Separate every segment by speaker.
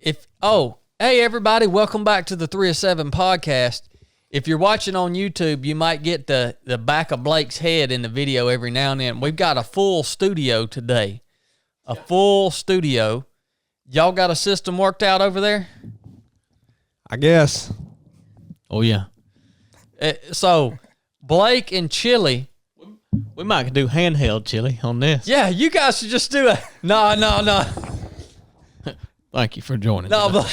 Speaker 1: Hey everybody, welcome back to the 3 of 7 podcast. If you're watching on YouTube, you might get the back of Blake's head in the video every now and then. We've got a full studio today. Full studio. Y'all got a system worked out over there?
Speaker 2: I guess.
Speaker 3: Oh, yeah.
Speaker 1: So, Blake and Chili.
Speaker 3: We might do handheld chili on this.
Speaker 1: Yeah, you guys should just do it. No.
Speaker 3: Thank you for joining.
Speaker 1: No,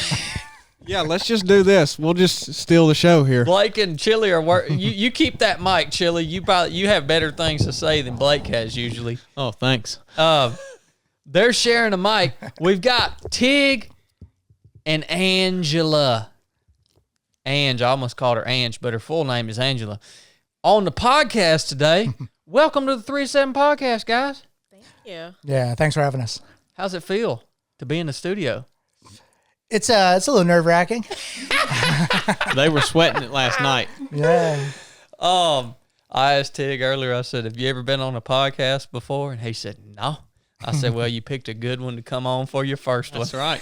Speaker 2: Yeah, let's just do this. We'll just steal the show here.
Speaker 1: Blake and Chili are you keep that mic, Chili. You have better things to say than Blake has usually.
Speaker 3: Oh, thanks.
Speaker 1: They're sharing a mic. We've got Tig and Angela. I almost called her Ange, but her full name is Angela. On the podcast today. Welcome to the 3 of 7 podcast, guys.
Speaker 4: Thank you.
Speaker 5: Yeah, thanks for having us.
Speaker 1: How's it feel to be in the studio?
Speaker 5: It's a little nerve-wracking.
Speaker 3: They were sweating it last night.
Speaker 5: Yeah.
Speaker 1: I asked Tig earlier, I said, have you ever been on a podcast before? And he said, no. I said, well, you picked a good one to come on for your first one.
Speaker 3: That's right.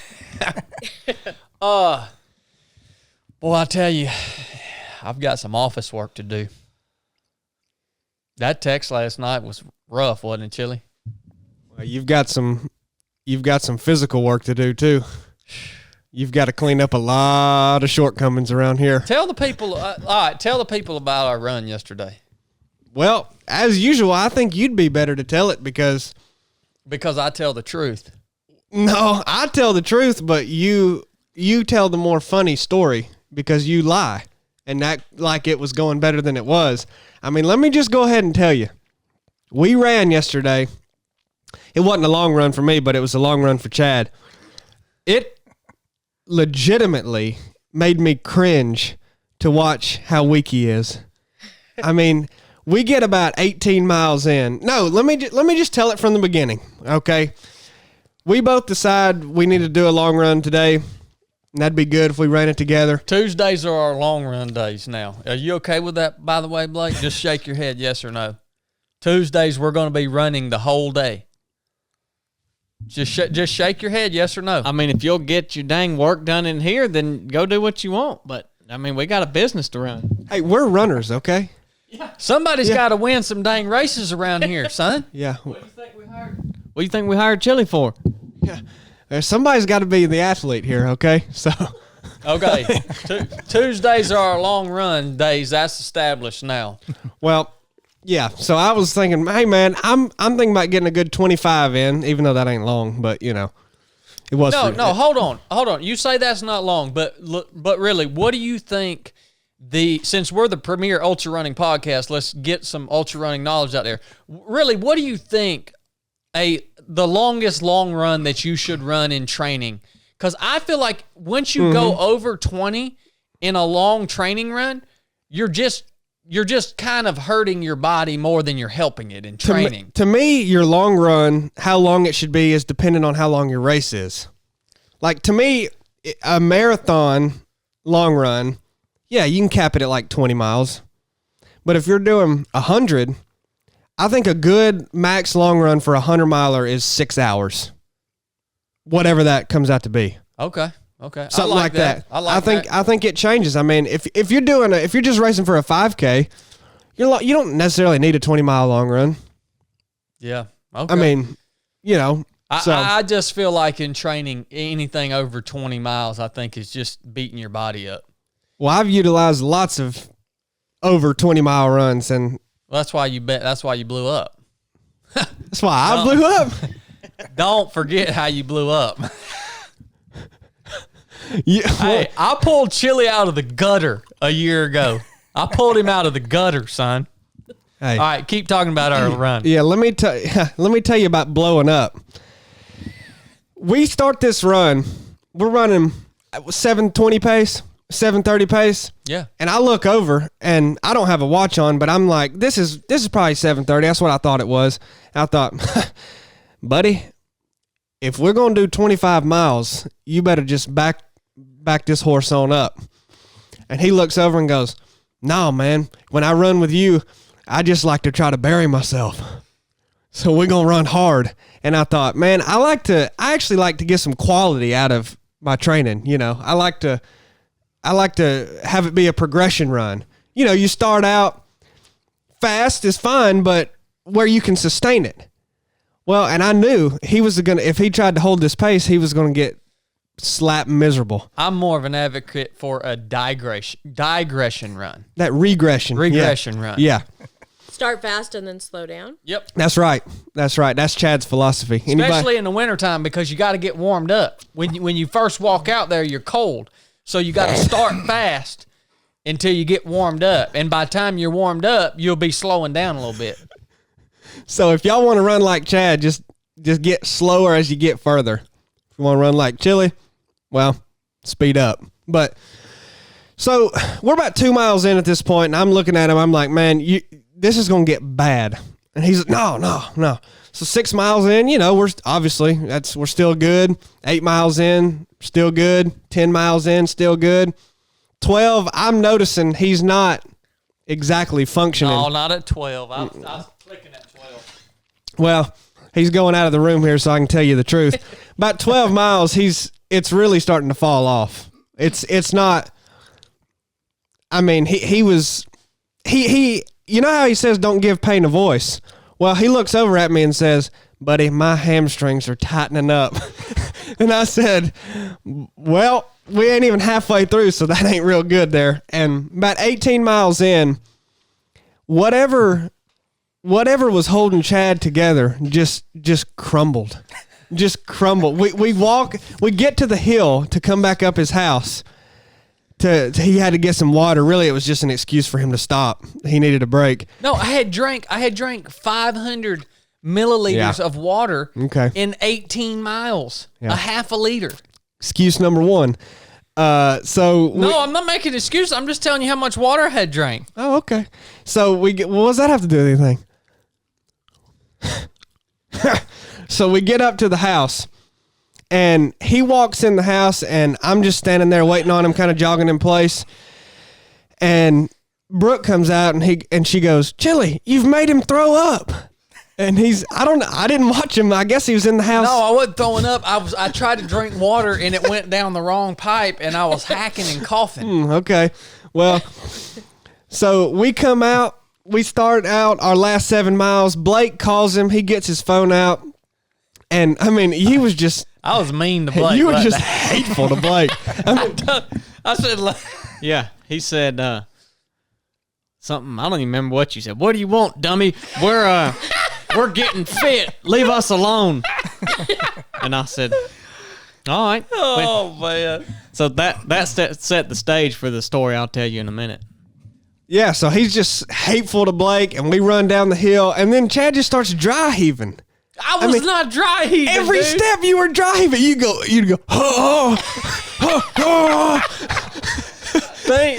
Speaker 1: Boy, I tell you, I've got some office work to do. That text last night was rough, wasn't it, Chili?
Speaker 2: Well, you've got some physical work to do too. You've got to clean up a lot of shortcomings around here.
Speaker 1: Tell the people, tell the people about our run yesterday.
Speaker 2: Well, as usual, I think you'd be better to tell it because
Speaker 1: I tell the truth.
Speaker 2: No, I tell the truth, but you tell the more funny story because you lie and act like it was going better than it was. I mean, let me just go ahead and tell you. We ran yesterday. It wasn't a long run for me, but it was a long run for Chad. It legitimately made me cringe to watch how weak he is. I mean, we get about 18 miles in. No, let me just tell it from the beginning, okay? We both decide we need to do a long run today. And that'd be good if we ran it together.
Speaker 1: Tuesdays are our long run days now. Are you okay with that, by the way, Blake? Just shake your head, yes or no. Tuesdays, we're going to be running the whole day. Just shake your head, yes or no.
Speaker 3: I mean, if you'll get your dang work done in here, then go do what you want. But, I mean, we got a business to run.
Speaker 2: Hey, we're runners, okay?
Speaker 1: Yeah. Somebody's got to win some dang races around here, son.
Speaker 2: Yeah.
Speaker 3: What do you think we hired Chili for?
Speaker 2: Yeah. Somebody's got to be the athlete here, okay? So,
Speaker 1: okay, Tuesdays are our long run days. That's established now.
Speaker 2: Well, yeah. So I was thinking, hey man, I'm thinking about getting a good 25 in, even though that ain't long, but you know, it was.
Speaker 1: No. Hold on. You say that's not long, but really, what do you think? Since we're the premier ultra running podcast, let's get some ultra running knowledge out there. Really, what do you think? The longest long run that you should run in training, because I feel like once you go over 20 in a long training run, you're just kind of hurting your body more than you're helping it in training.
Speaker 2: To me, your long run, how long it should be is dependent on how long your race is. Like to me, a marathon long run, yeah, you can cap it at like 20 miles. But if you're doing 100, I think a good max long run for 100-miler is 6 hours. Whatever that comes out to be.
Speaker 1: Okay.
Speaker 2: Something like that.
Speaker 1: I
Speaker 2: think it changes. I mean, if you're just racing for a 5K, you don't necessarily need a 20-mile long run.
Speaker 1: Yeah. Okay.
Speaker 2: I mean, you know.
Speaker 1: I just feel like in training, anything over 20 miles, I think is just beating your body up.
Speaker 2: Well, I've utilized lots of over 20-mile runs, and
Speaker 1: that's why you blew up.
Speaker 2: That's why I blew up.
Speaker 1: Don't forget how you blew up.
Speaker 2: Yeah,
Speaker 1: hey, I pulled Chili out of the gutter a year ago. I pulled him out of the gutter, son.
Speaker 2: Hey.
Speaker 1: All right, keep talking about our run.
Speaker 2: Yeah, let me tell you about blowing up. We start this run. We're running 7:20 pace, 7:30 pace.
Speaker 1: Yeah.
Speaker 2: And I look over, and I don't have a watch on, but I'm like, this is probably 7:30. That's what I thought it was. I thought, buddy, if we're going to do 25 miles, you better just back this horse on up. And he looks over and goes, no, man, when I run with you, I just like to try to bury myself. So we're going to run hard. And I thought, man, I actually like to get some quality out of my training. You know, I like to have it be a progression run. You know, you start out fast is fine, but where you can sustain it. Well, and I knew he was if he tried to hold this pace, he was going to get slap miserable.
Speaker 1: I'm more of an advocate for a digression run.
Speaker 2: That regression
Speaker 1: Run.
Speaker 2: Yeah.
Speaker 4: Start fast and then slow down.
Speaker 1: Yep.
Speaker 2: That's right. That's Chad's philosophy.
Speaker 1: Especially in the wintertime, because you got to get warmed up. When you first walk out there, you're cold. So you got to start fast until you get warmed up. And by the time you're warmed up, you'll be slowing down a little bit.
Speaker 2: So if y'all want to run like Chad, just get slower as you get further. If you want to run like Chili, well, speed up. But so we're about 2 miles in at this point, and I'm looking at him. I'm like, man, this is going to get bad. And he's like, no. So 6 miles in, you know, we're still good. 8 miles in, still good. 10 miles in, still good. 12, I'm noticing he's not exactly functioning.
Speaker 1: No, not at 12. I was clicking at 12.
Speaker 2: Well, he's going out of the room here, so I can tell you the truth. About 12 miles, it's really starting to fall off. It's not. I mean, he you know how he says don't give pain a voice? Well, he looks over at me and says, buddy, my hamstrings are tightening up. And I said, well, we ain't even halfway through, so that ain't real good there. And about 18 miles in, whatever was holding Chad together just crumbled. Just crumbled. We get to the hill to come back up his house. He had to get some water. Really, it was just an excuse for him to stop. He needed a break.
Speaker 1: No, I had drank 500 milliliters of water in 18 miles.
Speaker 2: Yeah.
Speaker 1: A half a liter.
Speaker 2: Excuse number one. No,
Speaker 1: I'm not making an excuse. I'm just telling you how much water I had drank.
Speaker 2: Oh, okay. So what does that have to do with anything? So we get up to the house, and he walks in the house, and I'm just standing there waiting on him, kind of jogging in place. And Brooke comes out, and she goes, Chili, you've made him throw up. And I didn't watch him. I guess he was in the house.
Speaker 1: No, I wasn't throwing up. I tried to drink water, and it went down the wrong pipe, and I was hacking and coughing.
Speaker 2: Okay. Well, so we come out. We start out our last 7 miles. Blake calls him. He gets his phone out. And, I mean, he was just...
Speaker 1: I was mean to Blake.
Speaker 2: You were just hateful to Blake.
Speaker 1: I said...
Speaker 3: Yeah, he said something. I don't even remember what you said. What do you want, dummy? We're getting fit. Leave us alone. And I said, all right.
Speaker 1: Oh, man.
Speaker 3: So that set the stage for the story I'll tell you in a minute.
Speaker 2: Yeah, so he's just hateful to Blake, and we run down the hill, and then Chad just starts dry heaving.
Speaker 1: I was not dry heaving.
Speaker 2: Every step you were dry heaving. You'd go,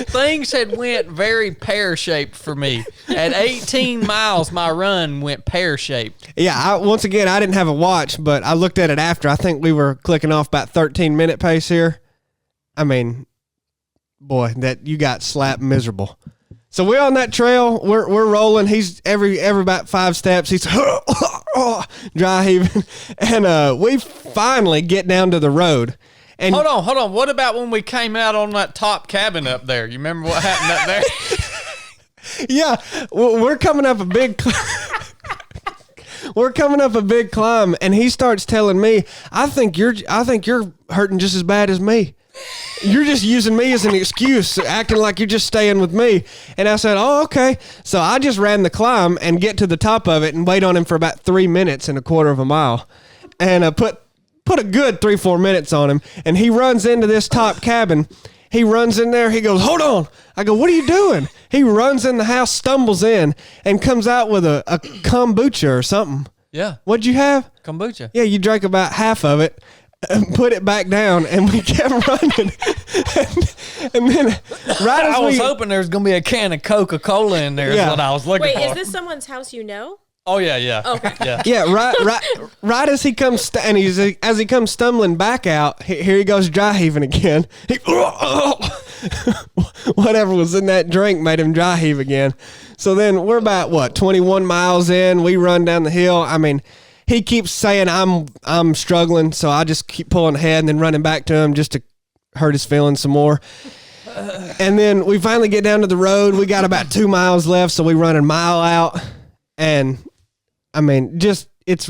Speaker 1: Things had went very pear-shaped for me. At 18 miles, my run went pear-shaped.
Speaker 2: Yeah, once again, I didn't have a watch, but I looked at it after. I think we were clicking off about 13-minute pace here. I mean, boy, that you got slapped miserable. So we're on that trail. We're rolling. He's every about 5 steps. He's dry heaving, and we finally get down to the road. And
Speaker 1: hold on. What about when we came out on that top cabin up there? You remember what happened up there?
Speaker 2: Yeah, we're coming up a big. We're coming up a big climb, and he starts telling me, "I think you're hurting just as bad as me. You're just using me as an excuse, acting like you're just staying with me." And I said, "Oh, okay." So I just ran the climb and get to the top of it and wait on him for about 3 minutes and a quarter of a mile, and put a good 3-4 minutes on him. And he runs into this top cabin. He runs in there. He goes, "Hold on." I go, "What are you doing?" He runs in the house, stumbles in, and comes out with a kombucha or something.
Speaker 1: Yeah.
Speaker 2: What'd you have?
Speaker 1: Kombucha.
Speaker 2: Yeah, you drank about half of it. Put it back down, and we kept running. and then, right as
Speaker 1: I was hoping there was going to be a can of Coca-Cola in there.
Speaker 2: Yeah.
Speaker 1: Is what I was looking for.
Speaker 4: Wait, is this someone's house you know?
Speaker 1: Oh yeah.
Speaker 4: Okay.
Speaker 1: Yeah.
Speaker 2: Yeah, right as he comes, as he comes stumbling back out, here he goes dry heaving again. Whatever was in that drink made him dry heave again. So then we're about 21 miles in. We run down the hill. I mean, he keeps saying I'm struggling, so I just keep pulling ahead and then running back to him just to hurt his feelings some more. And then we finally get down to the road. We got about 2 miles left, so we run a mile out. And I mean, just it's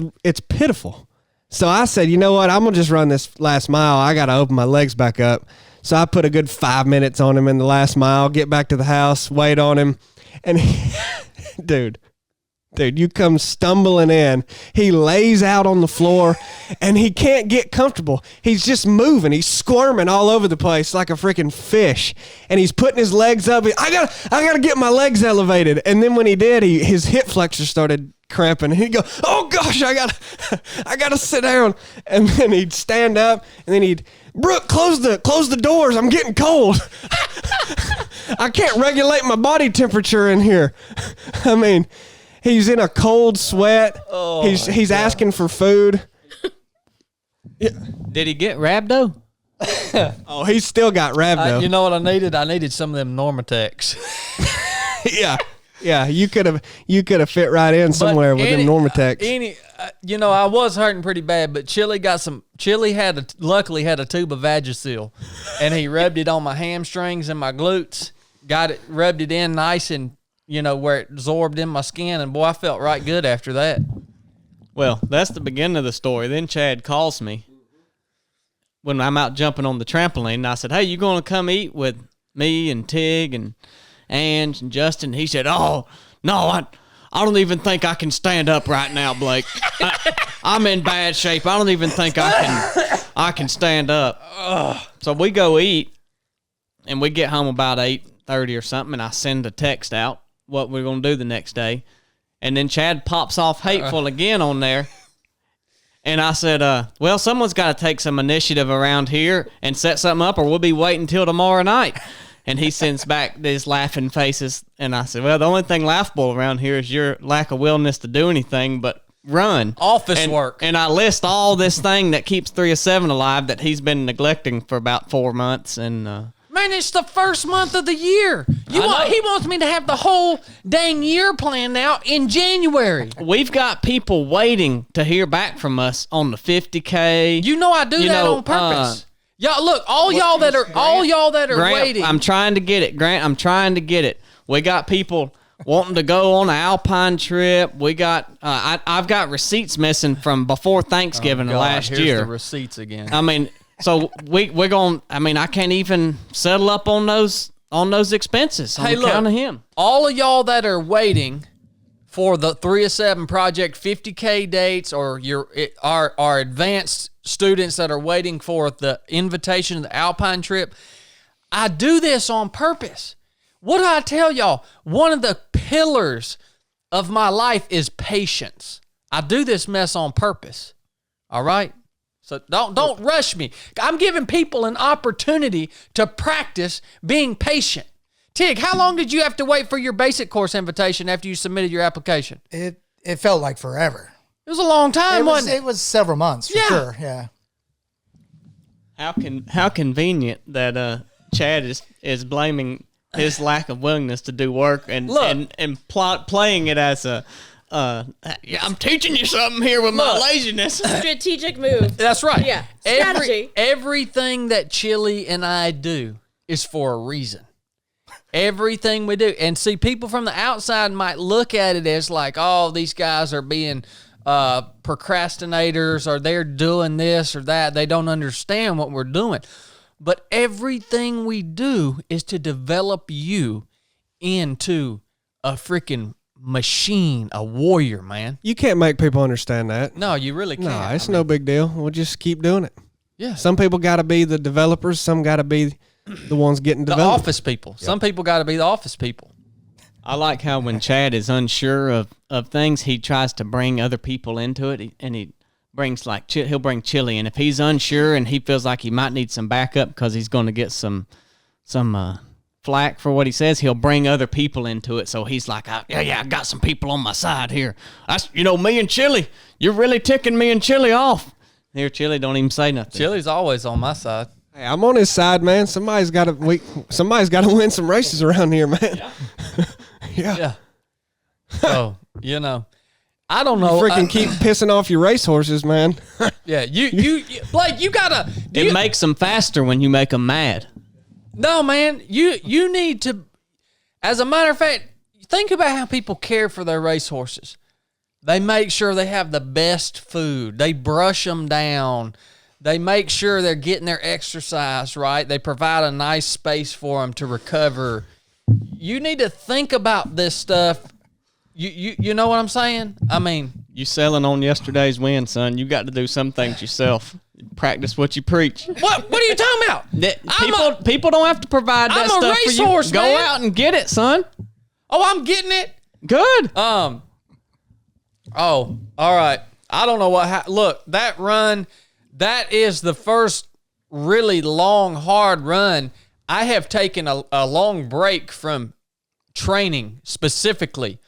Speaker 2: pitiful. So I said, you know what? I'm gonna just run this last mile. I gotta open my legs back up. So I put a good 5 minutes on him in the last mile. Get back to the house, wait on him, and dude, you come stumbling in. He lays out on the floor, and he can't get comfortable. He's just moving. He's squirming all over the place like a freaking fish, and he's putting his legs up. I gotta get my legs elevated. And then when he did, his hip flexor started cramping. And he'd go, "Oh gosh, I gotta sit down." And then he'd stand up, and then he'd, "Brooke, close the doors. I'm getting cold. I can't regulate my body temperature in here." I mean, he's in a cold sweat. He's asking for food. Yeah.
Speaker 3: Did he get rhabdo?
Speaker 2: Oh, he's still got rhabdo.
Speaker 1: You know what I needed? I needed some of them Normatex.
Speaker 2: Yeah. You could have fit right in somewhere with them Normatex.
Speaker 1: I was hurting pretty bad, but Chili luckily had a tube of Vagisil, and he rubbed it on my hamstrings and my glutes. Rubbed it in nice and where it absorbed in my skin, and boy, I felt right good after that.
Speaker 3: Well, that's the beginning of the story. Then Chad calls me when I'm out jumping on the trampoline, and I said, "Hey, you going to come eat with me and Tig and Ange and Justin?" He said, "Oh, no, I don't even think I can stand up right now, Blake. I'm in bad shape. I don't even think I can stand up." So we go eat, and we get home about 8:30 or something, and I send a text out what we're going to do the next day. And then Chad pops off hateful again on there. And I said, well, someone's got to take some initiative around here and set something up, or we'll be waiting till tomorrow night. And he sends back these laughing faces. And I said, well, the only thing laughable around here is your lack of willingness to do anything but run.
Speaker 1: Office work.
Speaker 3: And I list all this thing that keeps 3 of 7 alive that he's been neglecting for about 4 months. And
Speaker 1: man, it's the first month of the year. He wants me to have the whole dang year planned out in January.
Speaker 3: We've got people waiting to hear back from us on the 50K.
Speaker 1: I do that on purpose. Y'all, look, all y'all that are
Speaker 3: Grant,
Speaker 1: waiting.
Speaker 3: I'm trying to get it, Grant. I'm trying to get it. We got people wanting to go on an Alpine trip. We got I've got receipts missing from before Thanksgiving of last
Speaker 1: here's
Speaker 3: year.
Speaker 1: The receipts again.
Speaker 3: I mean, so we're going. I mean, I can't even settle up on those expenses.
Speaker 1: Hey, look,
Speaker 3: account of him.
Speaker 1: All of y'all that are waiting for the 3 of 7 project 50K dates, or our advanced students that are waiting for the invitation to the Alpine trip, I do this on purpose. What do I tell y'all? One of the pillars of my life is patience. I do this mess on purpose. All right? So don't rush me. I'm giving people an opportunity to practice being patient. Tig, how long did you have to wait for your basic course invitation after you submitted your application?
Speaker 5: It felt like forever.
Speaker 1: It was a long time, wasn't it?
Speaker 5: It was several months for sure. Yeah.
Speaker 3: How convenient that Chad is blaming his lack of willingness to do work and playing it as a I'm teaching you something here with my laziness.
Speaker 4: Strategic move.
Speaker 1: That's right.
Speaker 4: Yeah. Strategy.
Speaker 1: Everything that Chili and I do is for a reason. Everything we do. And see, people from the outside might look at it as like, oh, these guys are being procrastinators, or they're doing this or that. They don't understand what we're doing. But everything we do is to develop you into a freaking machine, a warrior, man.
Speaker 2: You can't make people understand that.
Speaker 1: No, you really can't.
Speaker 2: No, it's no big deal. We'll just keep doing it.
Speaker 1: Yeah.
Speaker 2: Some people got to be the developers. Some got to be the ones getting
Speaker 1: the
Speaker 2: developed.
Speaker 1: office people. Yep. Some people got to be the office people.
Speaker 3: I like how when Chad is unsure of things, he tries to bring other people into it, and he brings he'll bring Chili, and if he's unsure and he feels like he might need some backup because he's going to get some flack for what he says, he'll bring other people into it. So he's like, I got some people on my side here. Me and Chili, you're really ticking me and Chili off. Here, Chili, don't even say nothing.
Speaker 1: Chili's always on my side.
Speaker 2: Hey, I'm on his side, man. Somebody's got to win some races around here, man. Yeah.
Speaker 1: So, I don't know.
Speaker 2: Freaking keep pissing off your racehorses, man.
Speaker 1: Yeah, you Blake, you gotta.
Speaker 3: It makes them faster when you make them mad.
Speaker 1: No, man, you need to. As a matter of fact, think about how people care for their racehorses. They make sure they have the best food. They brush them down. They make sure they're getting their exercise right. They provide a nice space for them to recover. You need to think about this stuff. You know what I'm saying? I mean,
Speaker 3: You selling on yesterday's win, son. You got to do some things yourself. Practice what you preach.
Speaker 1: what are you talking about?
Speaker 3: People don't have to provide that
Speaker 1: I'm a
Speaker 3: stuff for you.
Speaker 1: racehorse,
Speaker 3: Go
Speaker 1: man.
Speaker 3: out and get it, son.
Speaker 1: Oh, I'm getting it.
Speaker 3: Good.
Speaker 1: Oh, all right. I don't know what. Look, that run, that is the first really long, hard run. I have taken a long break from training specifically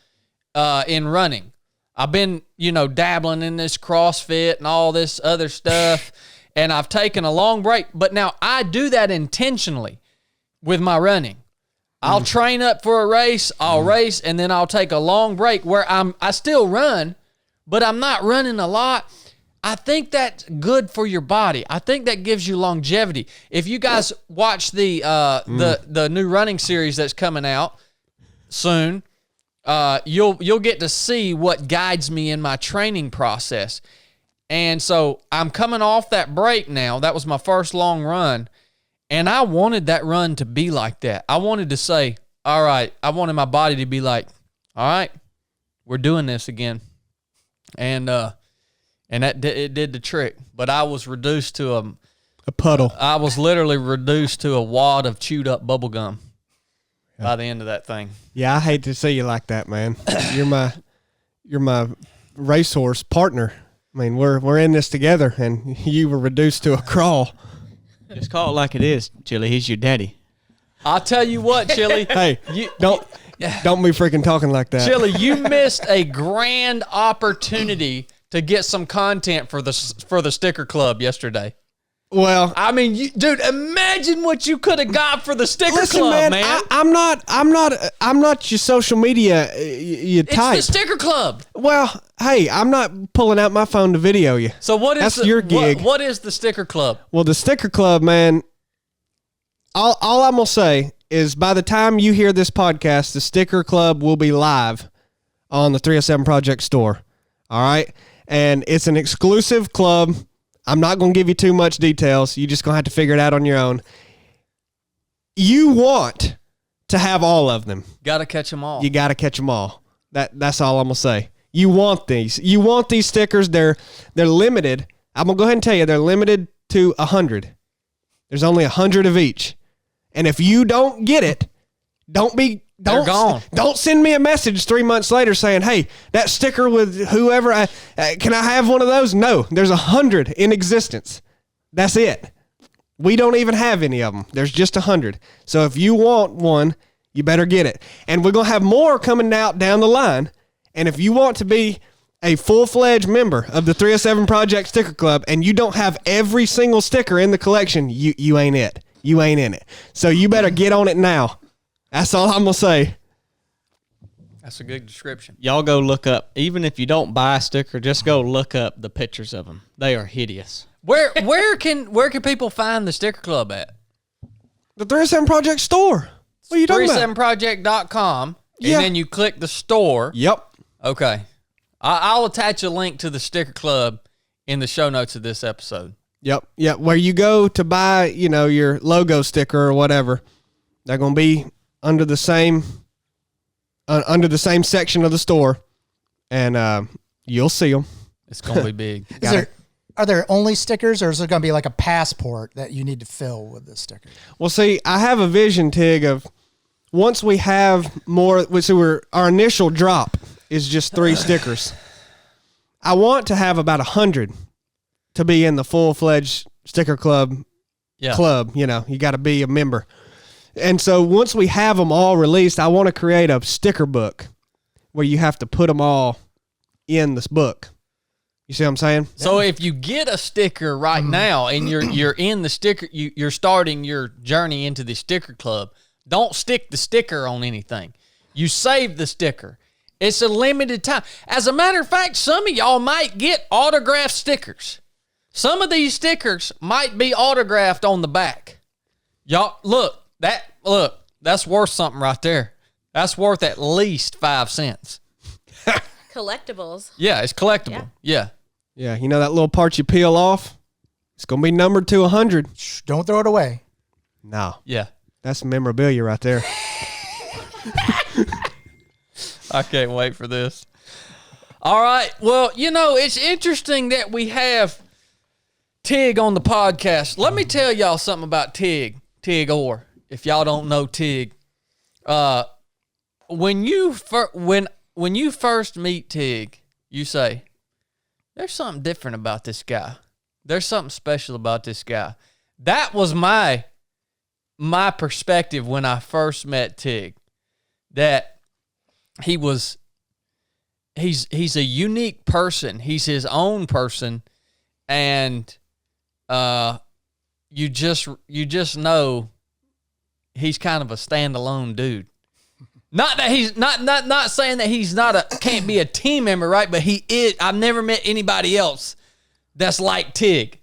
Speaker 1: in running. I've been, dabbling in this CrossFit and all this other stuff, and I've taken a long break. But now I do that intentionally with my running. I'll train up for a race, I'll race, and then I'll take a long break where I still run, but I'm not running a lot. I think that's good for your body. I think that gives you longevity. If you guys watch the new running series that's coming out soon, you'll get to see what guides me in my training process. And so I'm coming off that break now. That was my first long run. And I wanted that run to be like that. I wanted to say, all right, I wanted my body to be like, all right, we're doing this again. And it did the trick. But I was reduced to
Speaker 2: A puddle.
Speaker 1: I was literally reduced to a wad of chewed up bubble gum by the end of that thing.
Speaker 2: Yeah, I hate to see you like that, man. You're my racehorse partner. I mean, we're in this together, and you were reduced to a crawl.
Speaker 3: Just call it like it is, Chili. He's your daddy.
Speaker 1: I'll tell you what, Chili.
Speaker 2: Hey, don't be freaking talking like that.
Speaker 1: Chili, you missed a grand opportunity to get some content for the sticker club yesterday.
Speaker 2: Well,
Speaker 1: I mean, dude, imagine what you could have got for the sticker
Speaker 2: listen,
Speaker 1: club,
Speaker 2: man. I'm not your social media you type.
Speaker 1: It's the sticker club.
Speaker 2: Well, hey, I'm not pulling out my phone to video you.
Speaker 1: So what is
Speaker 2: That's your gig.
Speaker 1: What is the sticker club?
Speaker 2: Well, the sticker club, man. All I'm gonna say is, by the time you hear this podcast, the sticker club will be live on the 307 Project store. All right, and it's an exclusive club. I'm not going to give you too much details. You're just going to have to figure it out on your own. You want to have all of them.
Speaker 1: Got to catch them all.
Speaker 2: You got to catch them all. That's all I'm going to say. You want these. You want these stickers. They're limited. I'm going to go ahead and tell you, they're limited to 100. There's only 100 of each. And if you don't get it,
Speaker 1: They're gone.
Speaker 2: Don't send me a message 3 months later saying, hey, that sticker with whoever, can I have one of those? No, there's 100 in existence. That's it. We don't even have any of them. There's just 100. So if you want one, you better get it. And we're going to have more coming out down the line. And if you want to be a full-fledged member of the 307 Project Sticker Club and you don't have every single sticker in the collection, you ain't it. You ain't in it. So you better get on it now. That's all I'm going to say.
Speaker 1: That's a good description.
Speaker 3: Y'all go look up, even if you don't buy a sticker, just go look up the pictures of them. They are hideous.
Speaker 1: Where can people find the sticker club at?
Speaker 2: The 307 Project store. What are you talking about?
Speaker 1: 37project.com, and
Speaker 2: Yeah.
Speaker 1: then you click the store.
Speaker 2: Yep.
Speaker 1: Okay. I'll attach a link to the sticker club in the show notes of this episode.
Speaker 2: Yep. Yep. Where you go to buy, your logo sticker or whatever, they're going to be under the same section of the store, and you'll see them.
Speaker 1: It's going to be big.
Speaker 5: Are there only stickers, or is it going to be like a passport that you need to fill with the sticker?
Speaker 2: Well, see, I have a vision, Tig, of once we have more. So our initial drop is just 3 stickers. I want to have about 100 to be in the full-fledged sticker club.
Speaker 1: Yeah.
Speaker 2: Club, you got to be a member. And so once we have them all released, I want to create a sticker book where you have to put them all in this book. You see what I'm saying?
Speaker 1: So if you get a sticker right now and you're in the sticker, you're starting your journey into the sticker club, don't stick the sticker on anything. You save the sticker. It's a limited time. As a matter of fact, some of y'all might get autographed stickers. Some of these stickers might be autographed on the back. Y'all, look, that's worth something right there. That's worth at least 5 cents.
Speaker 4: Collectibles.
Speaker 1: Yeah, it's collectible. Yeah.
Speaker 2: Yeah, you know that little part you peel off? It's going to be numbered to 100.
Speaker 5: Shh, don't throw it away.
Speaker 2: No.
Speaker 1: Yeah.
Speaker 2: That's memorabilia right there.
Speaker 1: I can't wait for this. All right. Well, it's interesting that we have Tig on the podcast. Let me tell y'all something about Tig Orr. If y'all don't know Tig, when you first meet Tig, you say, "There's something different about this guy. There's something special about this guy." That was my perspective when I first met Tig. That he's a unique person. He's his own person, and you just know he's kind of a standalone dude. Not that he's not saying that he's can't be a team member, right? But he is. I've never met anybody else that's like Tig.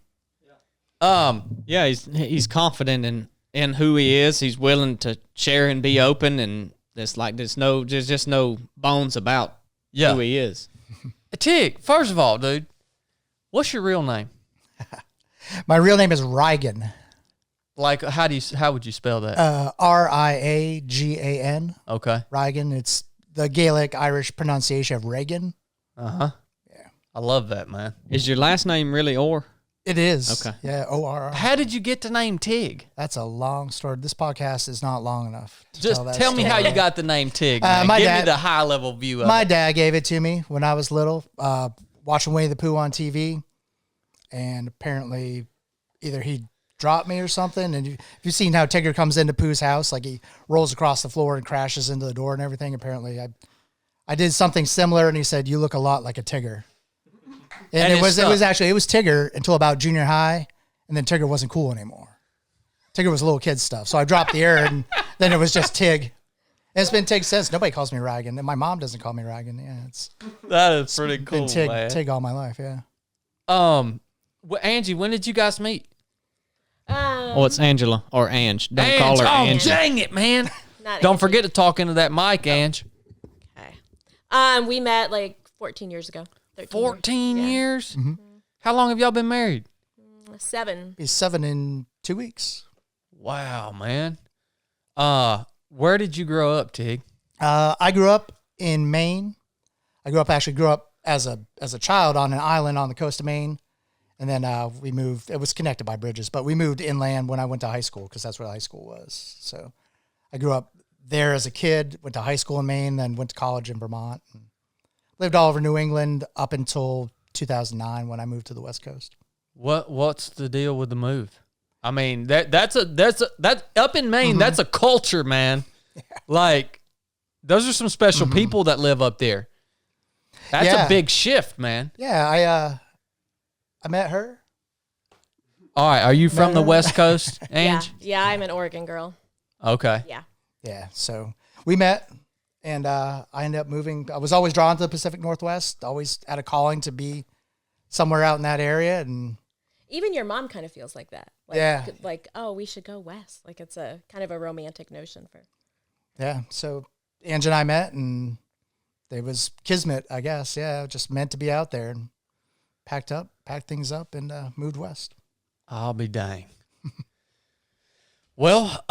Speaker 3: Yeah, he's confident in who he is. He's willing to share and be open, and there's just no bones about who he is.
Speaker 1: Tig, first of all, dude, what's your real name?
Speaker 5: My real name is Rigan.
Speaker 1: Like, how would you spell that?
Speaker 5: Riagan.
Speaker 1: Okay.
Speaker 5: Rigan. It's the Gaelic Irish pronunciation of Reagan.
Speaker 1: Yeah. I love that, man.
Speaker 3: Is your last name really Orr?
Speaker 5: It is.
Speaker 3: Okay.
Speaker 5: Yeah, ORR.
Speaker 1: How did you get the name Tig?
Speaker 5: That's a long story. This podcast is not long enough to
Speaker 1: Just
Speaker 5: tell that
Speaker 1: tell me
Speaker 5: story.
Speaker 1: how you got the name Tig, man.
Speaker 5: my
Speaker 1: Give
Speaker 5: dad-
Speaker 1: me the high level view of
Speaker 5: My
Speaker 1: it.
Speaker 5: dad gave it to me when I was little, watching Winnie the Pooh on TV, and apparently either he dropped me or something. And you've seen how Tigger comes into Pooh's house, like he rolls across the floor and crashes into the door and everything. Apparently I did something similar, and he said, "You look a lot like a Tigger." And
Speaker 1: And
Speaker 5: it was
Speaker 1: stuck.
Speaker 5: it was Tigger until about junior high, and then Tigger wasn't cool anymore. Tigger was little kid stuff. So I dropped the air, and then it was just Tig. And it's been Tig since. Nobody calls me Rigan, and my mom doesn't call me Rigan. Yeah, it's
Speaker 1: That is pretty cool,
Speaker 5: been Tig,
Speaker 1: man.
Speaker 5: Tig all my life. Yeah.
Speaker 1: Angie, when did you guys meet?
Speaker 3: Oh, it's Angela or Ange. Don't call her
Speaker 1: Oh,
Speaker 3: Angie.
Speaker 1: dang it, man.
Speaker 4: Not
Speaker 1: Don't
Speaker 4: Angie.
Speaker 1: forget to talk into that mic, Ange.
Speaker 4: Okay. We met like 14 years ago. 13
Speaker 1: 14
Speaker 4: Yeah.
Speaker 1: years? How long have y'all been married?
Speaker 4: 7.
Speaker 5: He's 7 in 2 weeks.
Speaker 1: Wow, man. Where did you grow up, Tig?
Speaker 5: I grew up in Maine. I grew up as a child on an island on the coast of Maine. And then we moved. It was connected by bridges, but we moved inland when I went to high school because that's where high school was. So I grew up there as a kid, went to high school in Maine, then went to college in Vermont. And lived all over New England up until 2009 when I moved to the West Coast.
Speaker 1: What's the deal with the move? I mean, that's up in Maine, that's a culture, man. Like, those are some special people that live up there. That's
Speaker 5: Yeah.
Speaker 1: a big shift, man.
Speaker 5: Yeah, I met her.
Speaker 1: All right, are you from the West Coast, Ange?
Speaker 4: Yeah, I'm an Oregon girl.
Speaker 1: Okay.
Speaker 4: Yeah.
Speaker 5: Yeah, so we met, and I ended up moving. I was always drawn to the Pacific Northwest, always had a calling to be somewhere out in that area, and
Speaker 4: Even your mom kind of feels like that. Like,
Speaker 5: Yeah.
Speaker 4: Like, oh, we should go west. Like it's a kind of a romantic notion for.
Speaker 5: yeah. So Ange and I met, and it was kismet, I guess. Yeah, just meant to be out there, and packed things up, and moved west.
Speaker 1: I'll be dang. Well,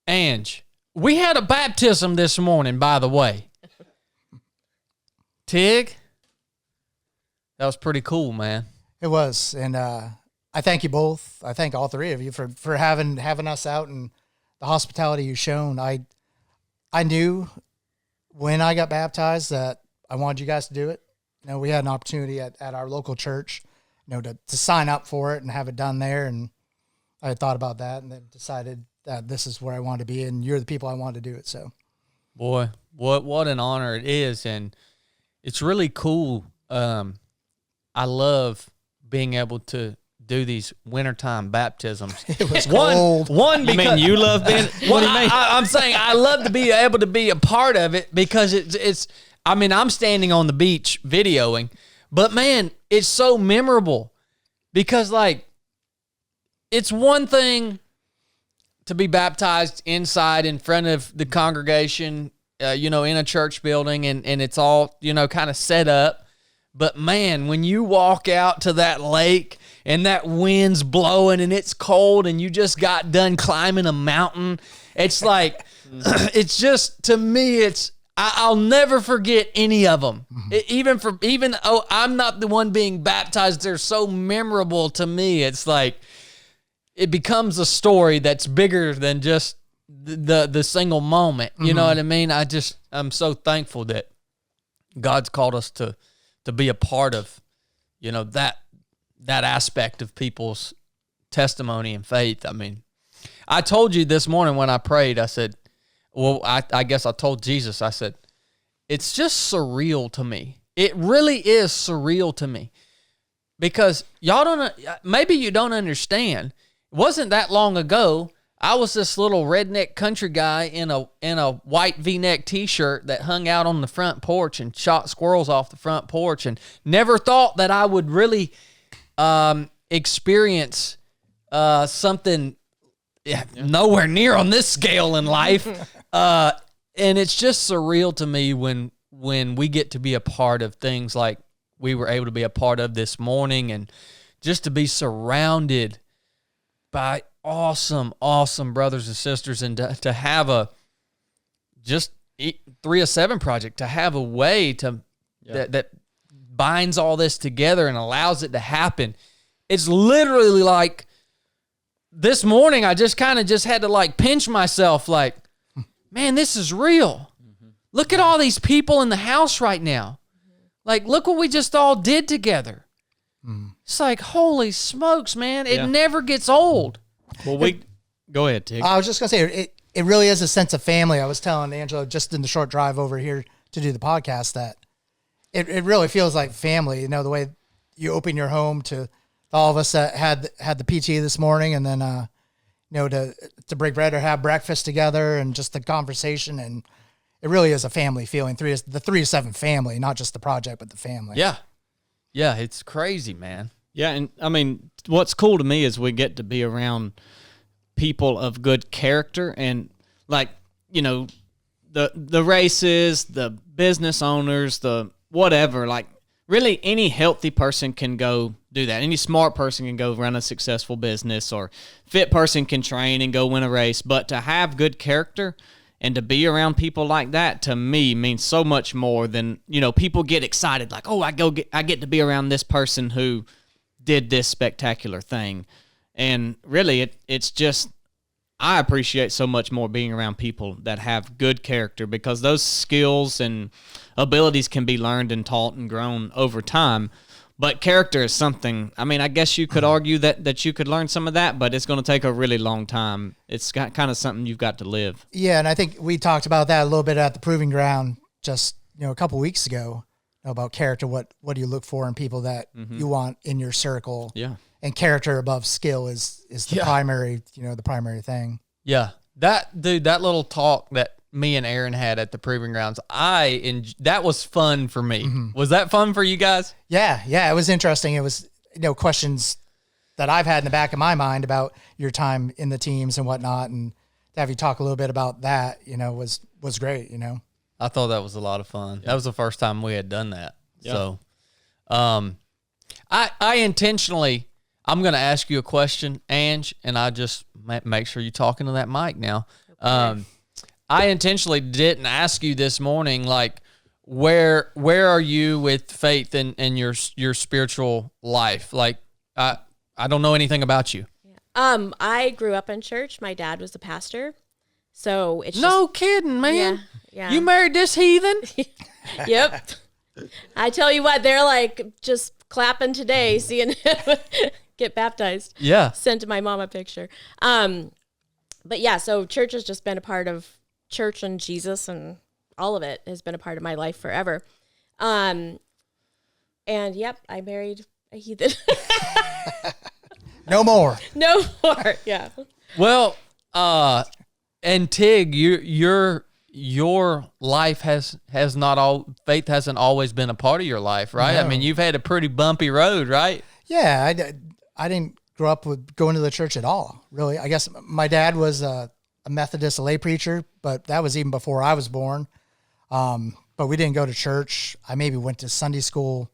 Speaker 1: Ange, we had a baptism this morning, by the way. Tig, that was pretty cool, man.
Speaker 5: It was, and I thank you both. I thank all three of you for having us out and the hospitality you've shown. I knew when I got baptized that I wanted you guys to do it. You know, we had an opportunity at our local church, you know, to sign up for it and have it done there. And I had thought about that and then decided that this is where I wanted to be, and you're the people I wanted to do it. So,
Speaker 1: Boy, what an honor it is, and it's really cool. I love being able to do these wintertime baptisms.
Speaker 5: It was cold.
Speaker 1: One
Speaker 3: I
Speaker 1: because
Speaker 3: mean, you love being. What do you mean?
Speaker 1: I'm saying I love to be able to be a part of it because it's. I mean, I'm standing on the beach videoing, but man, it's so memorable because like it's one thing to be baptized inside in front of the congregation, in a church building, and it's all kind of set up. But man, when you walk out to that lake and that wind's blowing and it's cold and you just got done climbing a mountain, it's like, it's just, to me, I'll never forget any of them. Even though I'm not the one being baptized, they're so memorable to me. It's like, it becomes a story that's bigger than just the single moment. You know what I mean? I'm so thankful that God's called us to be a part of, that aspect of people's testimony and faith. I mean, I told you this morning when I prayed, I said, well, I guess I told Jesus, I said, it's just surreal to me. It really is surreal to me because maybe you don't understand. It wasn't that long ago. I was this little redneck country guy in a white V-neck T-shirt that hung out on the front porch and shot squirrels off the front porch, and never thought that I would really experience something nowhere near on this scale in life. And it's just surreal to me when we get to be a part of things like we were able to be a part of this morning, and just to be surrounded by awesome brothers and sisters, and to have a just 3 of 7 project, to have a way to that binds all this together and allows it to happen. It's literally like this morning I just kind of had to like pinch myself like, man, this is real. Look at all these people in the house right now. Like, look what we just all did together. It's like, holy smokes, man. It never gets old.
Speaker 3: Well, go ahead, Tig.
Speaker 5: I was just going to say, it really is a sense of family. I was telling Angela just in the short drive over here to do the podcast that it really feels like family. The way you open your home to all of us that had the PT this morning, and then, to break bread or have breakfast together, and just the conversation. And it really is a family feeling. The 3 of 7 family, not just the project, but the family.
Speaker 1: Yeah. Yeah, it's crazy, man.
Speaker 3: Yeah, and I mean, what's cool to me is we get to be around people of good character, and like, the races, the business owners, the whatever, like really any healthy person can go do that. Any smart person can go run a successful business, or fit person can train and go win a race. But to have good character and to be around people like that, to me, means so much more than, people get excited like, oh, I get to be around this person who did this spectacular thing. And really, it's just, I appreciate so much more being around people that have good character, because those skills and abilities can be learned and taught and grown over time. But character is something, I mean, I guess you could argue that you could learn some of that, but it's going to take a really long time. It's got kind of something you've got to live.
Speaker 5: Yeah, and I think we talked about that a little bit at the Proving Ground just, a couple weeks ago, about character. What do you look for in people that you want in your circle?
Speaker 3: Yeah.
Speaker 5: And character above skill is the primary, the primary thing.
Speaker 1: Yeah. That little talk that me and Aaron had at the Proving Grounds, that was fun for me. Was that fun for you guys?
Speaker 5: Yeah, it was interesting. It was, questions that I've had in the back of my mind about your time in the teams and whatnot, and to have you talk a little bit about that, was great.
Speaker 1: I thought that was a lot of fun. That was the first time we had done that.
Speaker 3: Yeah.
Speaker 1: So, I intentionally, I'm going to ask you a question, Ange, and I just make sure you're talking to that mic now. Okay. I intentionally didn't ask you this morning, like, where are you with faith and your spiritual life? Like, I don't know anything about you.
Speaker 4: I grew up in church. My dad was a pastor, so it's
Speaker 1: no kidding, man.
Speaker 4: Yeah.
Speaker 1: You married this heathen?
Speaker 4: Yep. I tell you what, they're like just clapping today, seeing him get baptized.
Speaker 1: Yeah.
Speaker 4: Sent my mom a picture. But yeah, so church has just been a part of church, and Jesus and all of it has been a part of my life forever. And yep, I married a heathen.
Speaker 5: No more.
Speaker 4: No more. Yeah.
Speaker 1: Well, and Tig, your life has not all faith hasn't always been a part of your life, right? I
Speaker 5: No.
Speaker 1: mean, you've had a pretty bumpy road, right?
Speaker 5: Yeah, I didn't grow up with going to the church at all, really. I guess my dad was a Methodist, a lay preacher, but that was even before I was born. But we didn't go to church. I maybe went to Sunday school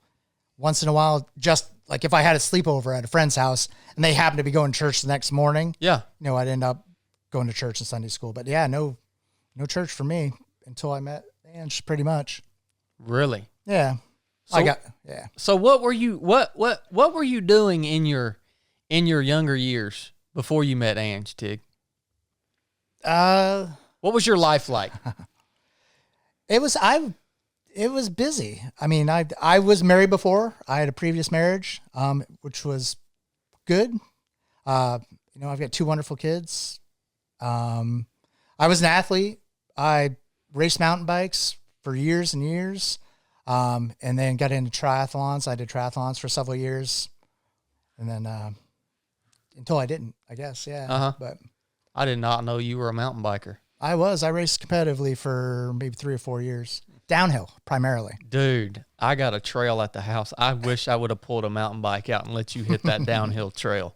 Speaker 5: once in a while, just like if I had a sleepover at a friend's house and they happened to be going to church the next morning,
Speaker 1: Yeah.
Speaker 5: I'd end up going to church and Sunday school. But yeah, no church for me until I met Ange, pretty much.
Speaker 1: Really?
Speaker 5: Yeah. Yeah.
Speaker 1: So what were you doing in your younger years before you met Ange, Tig? What was your life like?
Speaker 5: It was busy. I mean, I was married before. I had a previous marriage, which was good. I've got 2 wonderful kids. I was an athlete. I raced mountain bikes for years and years. And then got into triathlons. I did triathlons for several years. And then, until I didn't, I guess. Yeah.
Speaker 1: Uh-huh.
Speaker 5: But
Speaker 1: I did not know you were a mountain biker.
Speaker 5: I raced competitively for maybe 3 or 4 years. Downhill, primarily.
Speaker 1: Dude, I got a trail at the house. I wish I would have pulled a mountain bike out and let you hit that downhill trail.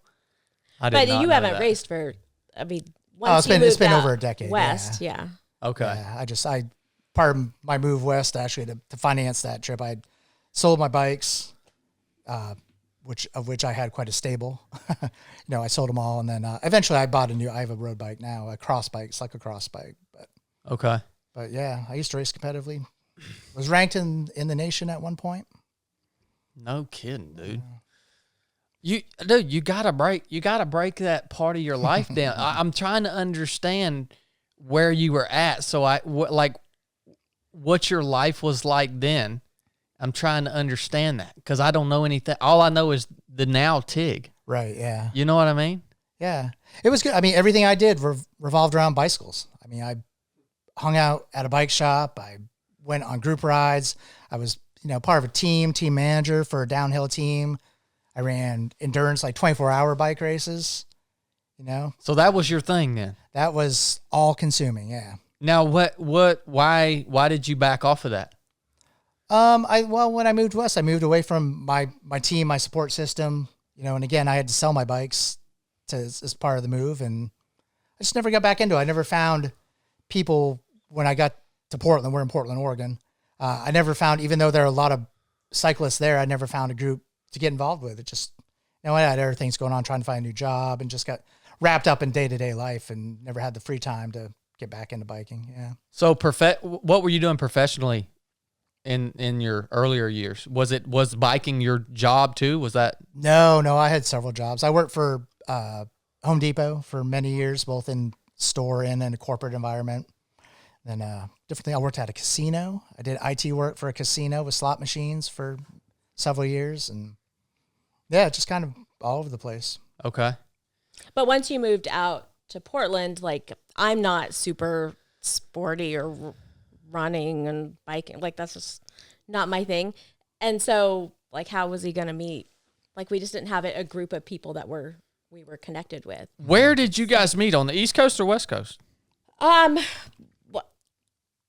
Speaker 1: I did
Speaker 4: But
Speaker 1: not
Speaker 4: you
Speaker 1: know
Speaker 4: haven't
Speaker 1: that.
Speaker 4: raced for, I mean,
Speaker 5: It's
Speaker 4: once
Speaker 5: been over a decade.
Speaker 4: west, yeah.
Speaker 1: Okay.
Speaker 5: Yeah, part of my move west, actually, to finance that trip, I sold my bikes, which I had quite a stable. I sold them all, and then eventually I bought I have a road bike now, a cross bike. It's like a cross bike,
Speaker 1: Okay.
Speaker 5: but yeah, I used to race competitively. Was ranked in the nation at one point.
Speaker 1: No kidding, dude. You gotta break that part of your life down. I'm trying to understand where you were at. So what your life was like then. I'm trying to understand that because I don't know anything. All I know is the now Tig.
Speaker 5: Right. Yeah.
Speaker 1: You know what I mean?
Speaker 5: Yeah. It was good. I mean, everything I did revolved around bicycles. I mean, I hung out at a bike shop. I went on group rides. I was, part of a team manager for a downhill team. I ran endurance, like 24-hour bike races,
Speaker 1: So that was your thing then.
Speaker 5: That was all consuming. Yeah.
Speaker 1: Now why did you back off of that?
Speaker 5: When I moved west, I moved away from my team, my support system, and again, I had to sell my bikes as part of the move, and I just never got back into it. I never found people when I got to Portland. We're in Portland, Oregon. I never found, even though there are a lot of cyclists there, I never found a group to get involved with. It just, I had other things going on, trying to find a new job, and just got wrapped up in day-to-day life and never had the free time to get back into biking. Yeah.
Speaker 1: So what were you doing professionally in your earlier years? Was biking your job too? Was that?
Speaker 5: No, I had several jobs. I worked for Home Depot for many years, both in store and in a corporate environment. Then different thing. I worked at a casino. I did IT work for a casino with slot machines for several years, and yeah, just kind of all over the place.
Speaker 1: Okay.
Speaker 4: But once you moved out to Portland, like I'm not super sporty or running and biking. Like that's just not my thing. And so like, how was he going to meet? Like we just didn't have a group of people that we were connected with.
Speaker 1: Where did you guys meet, on the East Coast or West Coast?
Speaker 4: What?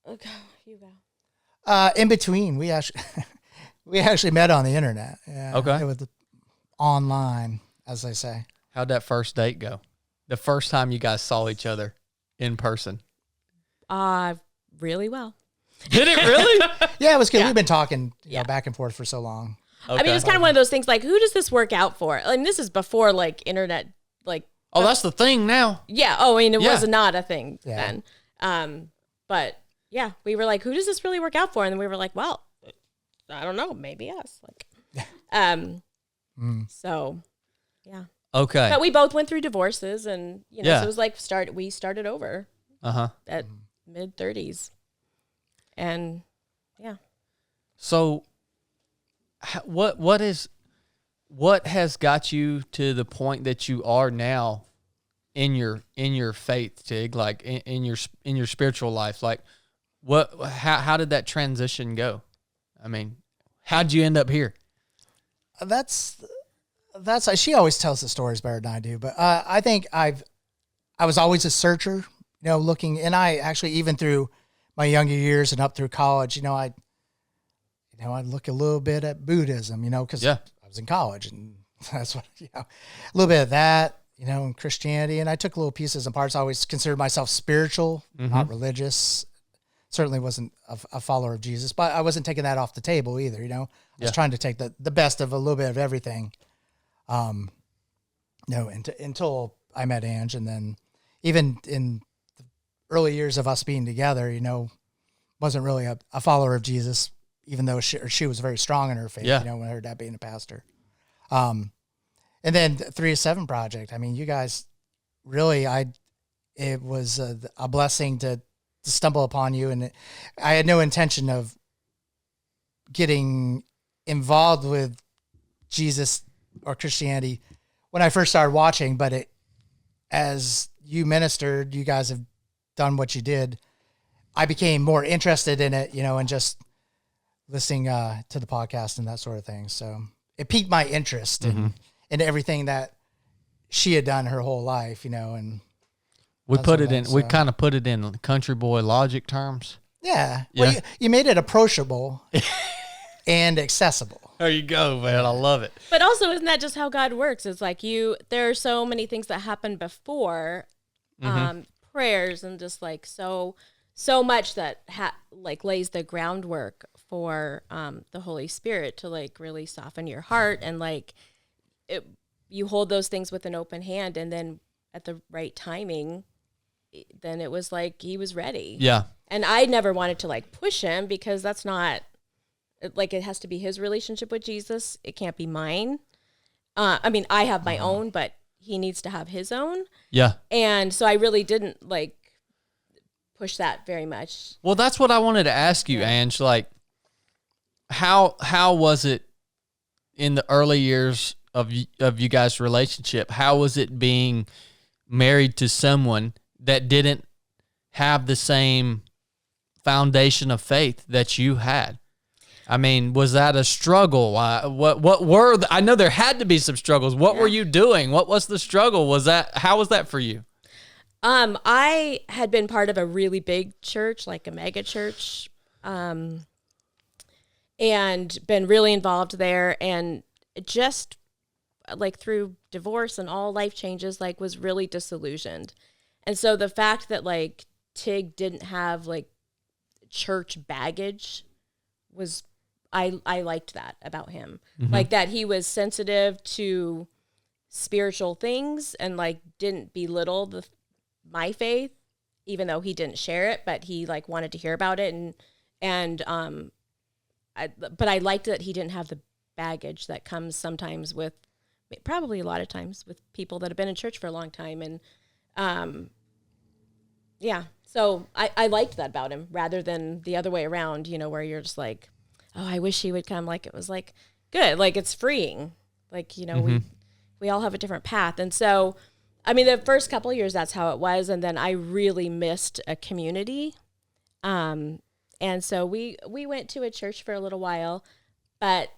Speaker 4: Okay, you go.
Speaker 5: In between, we actually met on the internet. Yeah.
Speaker 1: Okay.
Speaker 5: It was online, as they say.
Speaker 1: How'd that first date go? The first time you guys saw each other in person.
Speaker 4: Really well.
Speaker 1: Did it really?
Speaker 5: Yeah, it was good.
Speaker 4: Yeah.
Speaker 5: We've been talking
Speaker 4: Yeah.
Speaker 5: back and forth for so long.
Speaker 1: Okay.
Speaker 4: I mean, it's kind of one of those things like, who does this work out for? I mean, this is before like internet, like,
Speaker 1: Oh, that's the thing now.
Speaker 4: yeah. Oh, I mean, it
Speaker 1: Yeah.
Speaker 4: was not a thing
Speaker 5: Yeah.
Speaker 4: then. But yeah, we were like, who does this really work out for? And then we were like, well, I don't know, maybe us. Like, so yeah.
Speaker 1: Okay.
Speaker 4: But we both went through divorces, and
Speaker 1: Yeah.
Speaker 4: so it was like we started over
Speaker 1: Uh-huh.
Speaker 4: at mid-30s, and yeah.
Speaker 1: So what has got you to the point that you are now in your faith, Tig, like in your spiritual life? Like how did that transition go? I mean, how'd you end up here?
Speaker 5: That's that's she always tells the stories better than I do. But I think I was always a searcher, looking, and I actually even through my younger years and up through college, I'd look a little bit at Buddhism, because I was in college, and that's what a little bit of that, and Christianity, and I took little pieces and parts. I always considered myself spiritual, not religious. Certainly wasn't a follower of Jesus, but I wasn't taking that off the table either. I was trying to take the best of a little bit of everything. Until I met Ange, and then even in the early years of us being together, wasn't really a follower of Jesus, even though she was very strong in her faith. When her dad being a pastor. And then 3 of 7 project. I mean, you guys really, it was a blessing to stumble upon you, and I had no intention of getting involved with Jesus or Christianity when I first started watching, but as you ministered, you guys have done what you did, I became more interested in it, and just listening to the podcast and that sort of thing. So it piqued my interest in everything that she had done her whole life, and
Speaker 1: we kind of put it in country boy logic terms.
Speaker 5: Yeah. Well, you made it approachable and accessible.
Speaker 1: There you go, man. I love it.
Speaker 4: But also, isn't that just how God works? It's like there are so many things that happen before prayers, and just like so much that lays the groundwork for the Holy Spirit to like really soften your heart, and like you hold those things with an open hand, and then at the right timing, then it was like he was ready. Yeah. And I never wanted to like push him, because that's not like, it has to be his relationship with Jesus. It can't be mine. I mean, I have my own, but he needs to have his own. Yeah. And so I really didn't like push that very much.
Speaker 1: Well, that's what I wanted to ask you, Ange. Like, how was it in the early years of you guys' relationship? How was it being married to someone that didn't have the same foundation of faith that you had? I mean, was that a struggle? What were I know there had to be some struggles. What were you doing? What was the struggle? How was that for you?
Speaker 4: I had been part of a really big church, like a mega church, and been really involved there, and just like through divorce and all life changes, like was really disillusioned. And so the fact that like Tig didn't have like church baggage was, I liked that about him. Like that he was sensitive to spiritual things and like didn't belittle my faith, even though he didn't share it, but he like wanted to hear about it. But I liked that he didn't have the baggage that comes sometimes with, probably a lot of times with people that have been in church for a long time. And so I liked that about him, rather than the other way around, where you're just like, oh, I wish he would come. Like, it was like, good. Like, it's freeing. Like, we all have a different path. And so, I mean, the first couple of years, that's how it was. And then I really missed a community. And so we went to a church for a little while, but,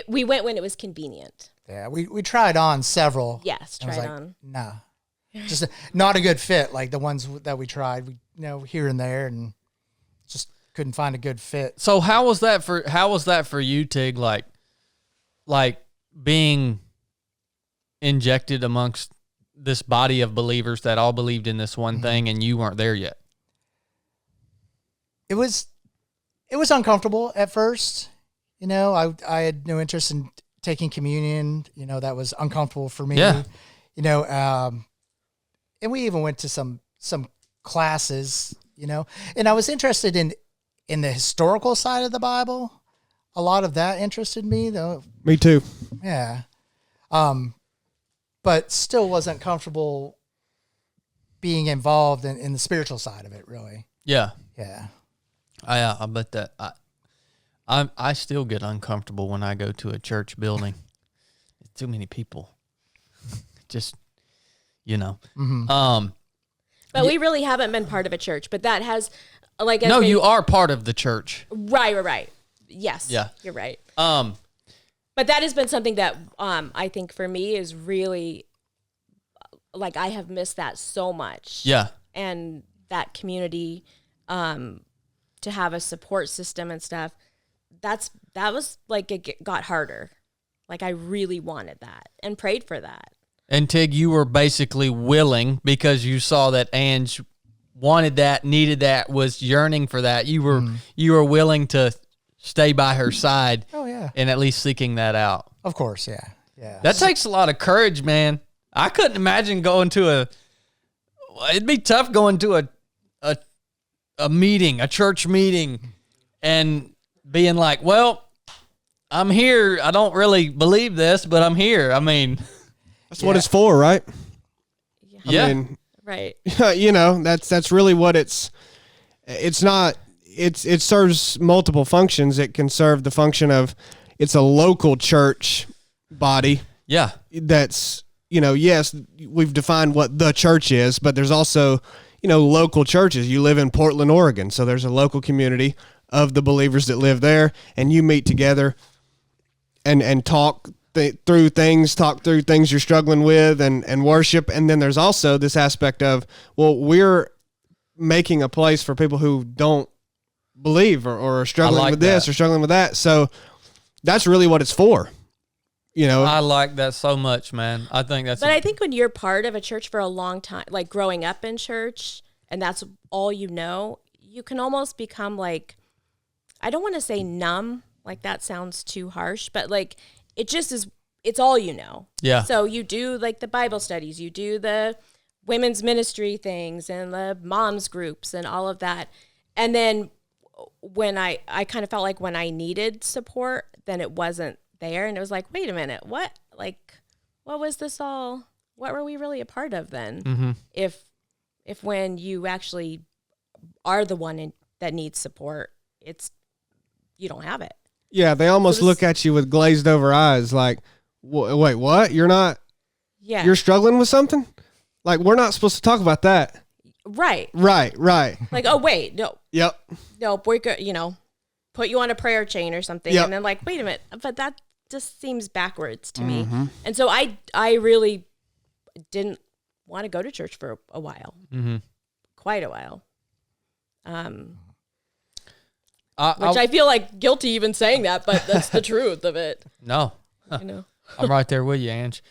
Speaker 4: we went when it was convenient.
Speaker 5: Yeah, we tried on several.
Speaker 4: Yes, tried on.
Speaker 5: Nah, just not a good fit. Like the ones that we tried, here and there, and just couldn't find a good fit.
Speaker 1: So how was that for you, Tig? Like being injected amongst this body of believers that all believed in this one thing, and you weren't there yet.
Speaker 5: It was uncomfortable at first. I had no interest in taking communion. That was uncomfortable for me. Yeah. And we even went to some classes. And I was interested in the historical side of the Bible. A lot of that interested me, though.
Speaker 2: Me too.
Speaker 5: Yeah. But still wasn't comfortable being involved in the spiritual side of it, really.
Speaker 1: Yeah.
Speaker 5: Yeah.
Speaker 1: I bet that I still get uncomfortable when I go to a church building. It's too many people. Just,
Speaker 4: But we really haven't been part of a church. But that has, like,
Speaker 1: no, you are part of the church.
Speaker 4: Right. Yes. Yeah, you're right. But that has been something that I think for me is really, like, I have missed that so much.
Speaker 1: Yeah.
Speaker 4: And that community, to have a support system and stuff, that was like, it got harder. Like, I really wanted that and prayed for that.
Speaker 1: And Tig, you were basically willing because you saw that Ange wanted that, needed that, was yearning for that. You were willing to stay by her side.
Speaker 5: Oh yeah.
Speaker 1: And at least seeking that out.
Speaker 5: Of course, yeah. Yeah.
Speaker 1: That takes a lot of courage, man. I couldn't imagine going to it'd be tough going to a meeting, a church meeting, and being like, well, I'm here. I don't really believe this, but I'm here. I mean,
Speaker 2: That's what it's for, right?
Speaker 1: yeah.
Speaker 2: I mean,
Speaker 4: Right.
Speaker 2: you know, that's really what it's not, it serves multiple functions. It can serve the function of, it's a local church body.
Speaker 1: Yeah.
Speaker 2: That's, you know, yes, we've defined what the church is, but there's also, you know, local churches. You live in Portland, Oregon, so there's a local community of the believers that live there, and you meet together and talk through things you're struggling with and worship. And then there's also this aspect of, well, we're making a place for people who don't believe or are struggling
Speaker 1: like
Speaker 2: with this
Speaker 1: that.
Speaker 2: or struggling with that. So that's really what it's for. You know,
Speaker 1: I like that so much, man. I think that's.
Speaker 4: But I think when you're part of a church for a long time, like growing up in church, and that's all you know, you can almost become like, I don't want to say numb, like that sounds too harsh, but like it just is, it's all you know.
Speaker 1: Yeah.
Speaker 4: So you do like the Bible studies, you do the women's ministry things and the moms groups and all of that. And then when I kind of felt like when I needed support, then it wasn't there. And it was like, wait a minute, what was this all? What were we really a part of then?
Speaker 1: Mm-hmm.
Speaker 4: If when you actually are the one that needs support, you don't have it.
Speaker 2: yeah, they almost look at you with glazed over eyes like, wait, what? You're struggling with something? Like, we're not supposed to talk about that.
Speaker 4: Right.
Speaker 2: Right.
Speaker 4: Like, oh, wait, no,
Speaker 2: Yep.
Speaker 4: we're good, put you on a prayer chain or something.
Speaker 2: Yep.
Speaker 4: And then like, wait a minute, but that just seems backwards to me. And so I really didn't want to go to church for a while, quite a while. Which I feel like guilty even saying that, but that's the truth of it.
Speaker 1: No.
Speaker 4: You know.
Speaker 1: I'm right there with you, Ange.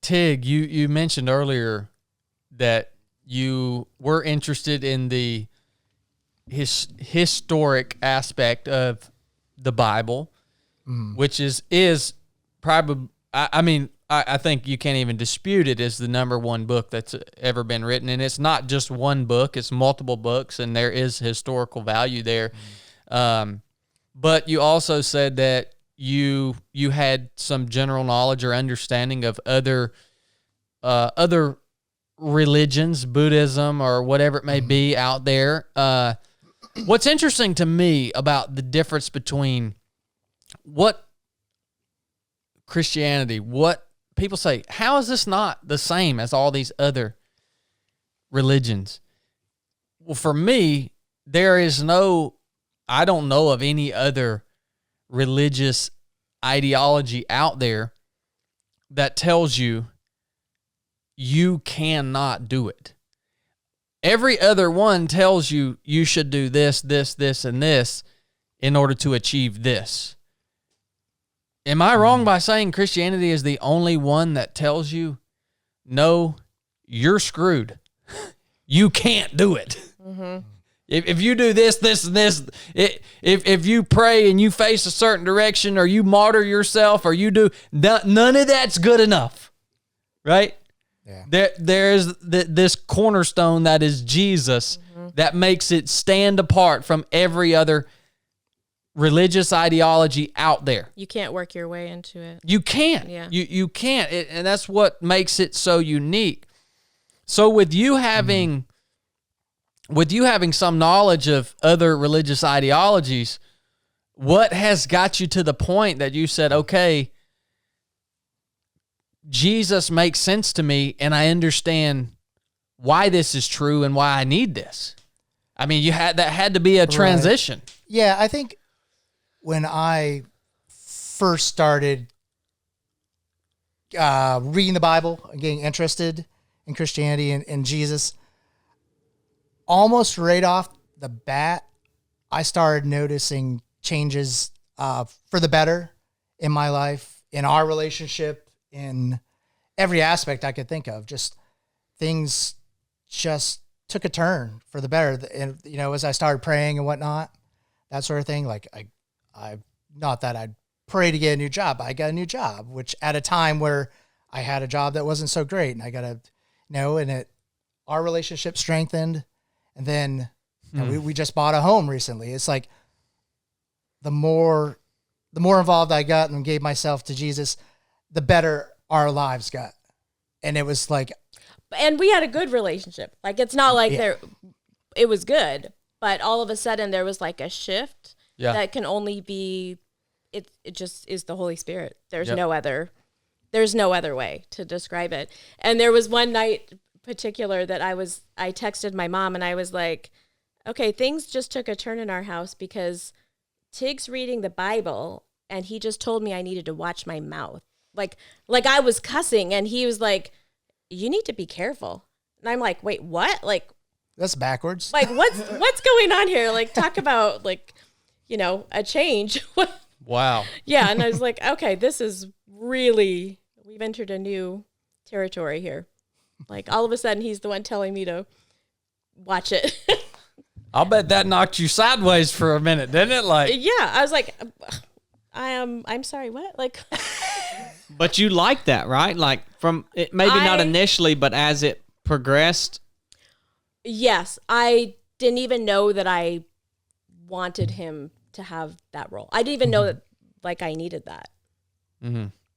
Speaker 1: Tig, you mentioned earlier that you were interested in the historic aspect of the Bible, which is probably, I think you can't even dispute it as the number one book that's ever been written. And it's not just one book, it's multiple books, and there is historical value there. But you also said that you had some general knowledge or understanding of other religions, Buddhism or whatever it may be out there. What's interesting to me about the difference between what Christianity, what people say, how is this not the same as all these other religions? Well, for me, I don't know of any other religious ideology out there that tells you cannot do it. Every other one tells you should do this, this, this, and this in order to achieve this. Am I wrong by saying Christianity is the only one that tells you, no, you're screwed. You can't do it. If you do this, this, and this, if you pray and you face a certain direction or you martyr yourself or you do, none of that's good enough, right?
Speaker 5: Yeah.
Speaker 1: There's this cornerstone that is Jesus that makes it stand apart from every other religious ideology out there.
Speaker 4: You can't work your way into it.
Speaker 1: You can't.
Speaker 4: Yeah.
Speaker 1: You can't. And that's what makes it so unique. So with you having some knowledge of other religious ideologies, what has got you to the point that you said, okay, Jesus makes sense to me and I understand why this is true and why I need this? I mean, that had to be a transition.
Speaker 5: Yeah, I think when I first started reading the Bible and getting interested in Christianity and Jesus, almost right off the bat, I started noticing changes for the better in my life, in our relationship, in every aspect I could think of. Just things just took a turn for the better. And, you know, as I started praying and whatnot, that sort of thing, like I not that I'd pray to get a new job. I got a new job, which at a time where I had a job that wasn't so great, and I got to, and our relationship strengthened. And then we just bought a home recently. It's like the more involved I got and gave myself to Jesus, the better our lives got. And it was like,
Speaker 4: and we had a good relationship. Like, it's not like it was good, but all of a sudden there was like a shift that can only be, it just is the Holy Spirit. There's no other way to describe it. And there was one night particular that I texted my mom and I was like, okay, things just took a turn in our house because Tigg's reading the Bible and he just told me I needed to watch my mouth. Like I was cussing and he was like, you need to be careful. And I'm like, wait, what? Like,
Speaker 5: that's backwards.
Speaker 4: Like, what's going on here? Like, talk about like, a change.
Speaker 1: Wow.
Speaker 4: Yeah. And I was like, okay, this is really, we've entered a new territory here. Like, all of a sudden he's the one telling me to watch it.
Speaker 1: I'll bet that knocked you sideways for a minute, didn't it? Like,
Speaker 4: yeah, I was like, I'm sorry, what? Like,
Speaker 3: but you like that, right? Like from it, maybe not initially, but as it progressed.
Speaker 4: Yes, I didn't even know that I wanted him to have that role. I didn't even know that like I needed that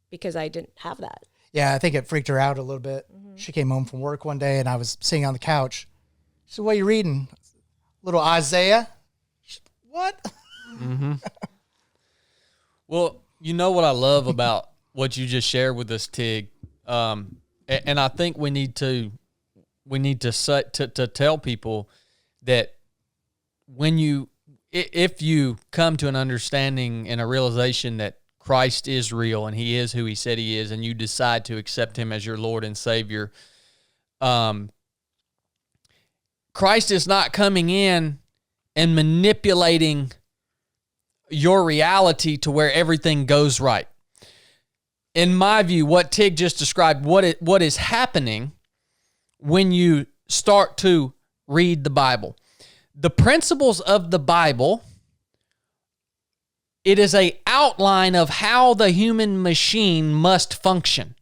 Speaker 4: because I didn't have that.
Speaker 5: Yeah, I think it freaked her out a little bit. She came home from work one day and I was sitting on the couch. She said, what are you reading? Little Isaiah. She said, what?
Speaker 1: Well, you know what I love about what you just shared with us, Tig, and I think we need to tell people that if you come to an understanding and a realization that Christ is real and he is who he said he is, and you decide to accept him as your Lord and Savior, Christ is not coming in and manipulating your reality to where everything goes right. In my view, what Tig just described, what is happening when you start to read the Bible. The principles of the Bible, it is an outline of how the human machine must function.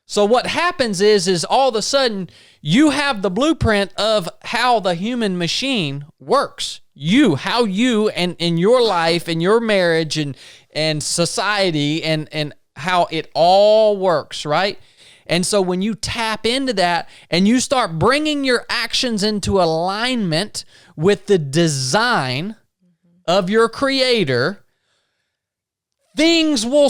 Speaker 1: So what happens is all of a sudden you have the blueprint of how the human machine works. How you and in your life and your marriage and society and how it all works, right? And so when you tap into that and you start bringing your actions into alignment with the design of your Creator, things will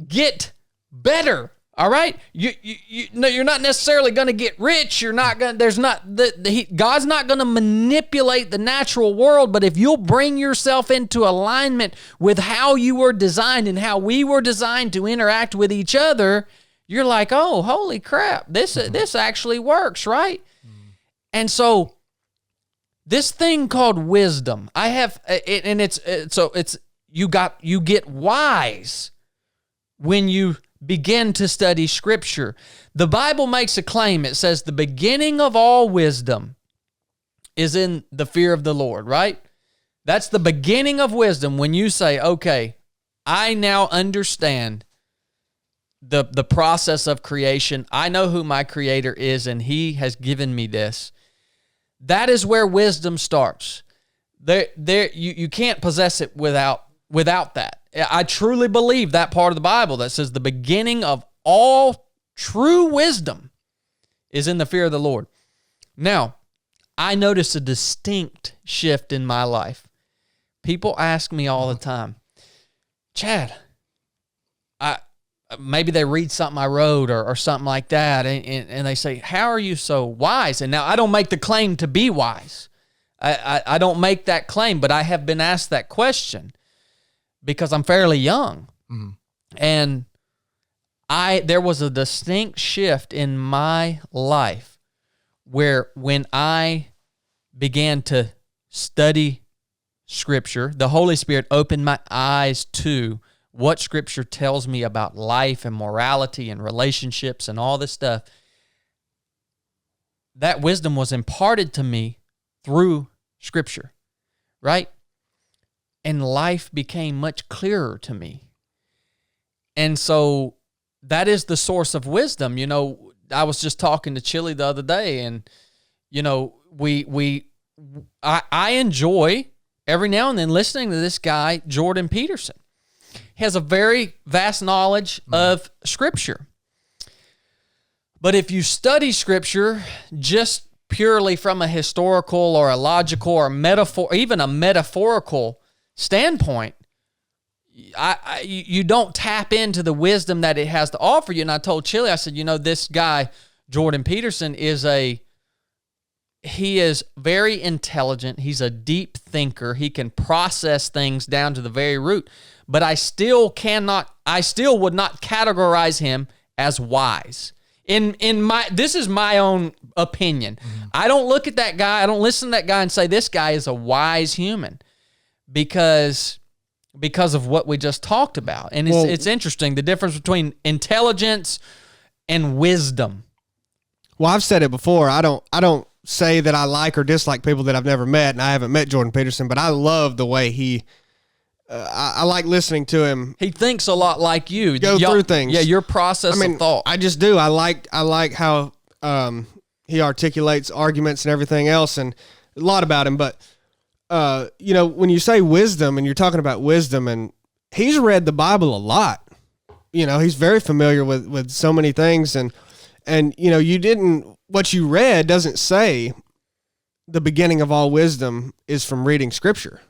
Speaker 1: get better. All right, you're not necessarily going to get rich. You're not going. God's not going to manipulate the natural world. But if you'll bring yourself into alignment with how you were designed and how we were designed to interact with each other, you're like, oh, holy crap, this actually works, right? And so this thing called wisdom, I have, and you get wise when you begin to study Scripture. The Bible makes a claim. It says the beginning of all wisdom is in the fear of the Lord, right? That's the beginning of wisdom when you say, okay, I now understand the process of creation. I know who my Creator is, and He has given me this. That is where wisdom starts. You can't possess it without that. I truly believe that part of the Bible that says the beginning of all true wisdom is in the fear of the Lord. Now, I notice a distinct shift in my life. People ask me all the time, Chad, maybe they read something I wrote or something like that, and they say, how are you so wise? And now I don't make the claim to be wise. I don't make that claim, but I have been asked that question because I'm fairly young. And there was a distinct shift in my life where when I began to study Scripture, the Holy Spirit opened my eyes to what Scripture tells me about life and morality and relationships and all this stuff. That wisdom was imparted to me through Scripture, right? And life became much clearer to me. And so that is the source of wisdom. You know, I was just talking to Chili the other day, and, you know, I enjoy every now and then listening to this guy, Jordan Peterson. He has a very vast knowledge of Scripture. But if you study Scripture just purely from a historical or a logical or metaphor, even a metaphorical standpoint, you don't tap into the wisdom that it has to offer you. And I told Chili, I said, you know, this guy, Jordan Peterson, he is very intelligent. He's a deep thinker. He can process things down to the very root. But I still would not categorize him as wise. This is my own opinion. I don't look at that guy, I don't listen to that guy and say this guy is a wise human because of what we just talked about. And it's interesting, the difference between intelligence and wisdom.
Speaker 2: Well, I've said it before. I don't say that I like or dislike people that I've never met, and I haven't met Jordan Peterson, but I love the way he I like listening to him.
Speaker 1: He thinks a lot like you.
Speaker 2: Go through things.
Speaker 1: Yeah, your process of thought.
Speaker 2: I just do. I like how he articulates arguments and everything else, and a lot about him. But you know, when you say wisdom and you're talking about wisdom, and he's read the Bible a lot. You know, he's very familiar with so many things, and you know, what you read doesn't say the beginning of all wisdom is from reading Scripture.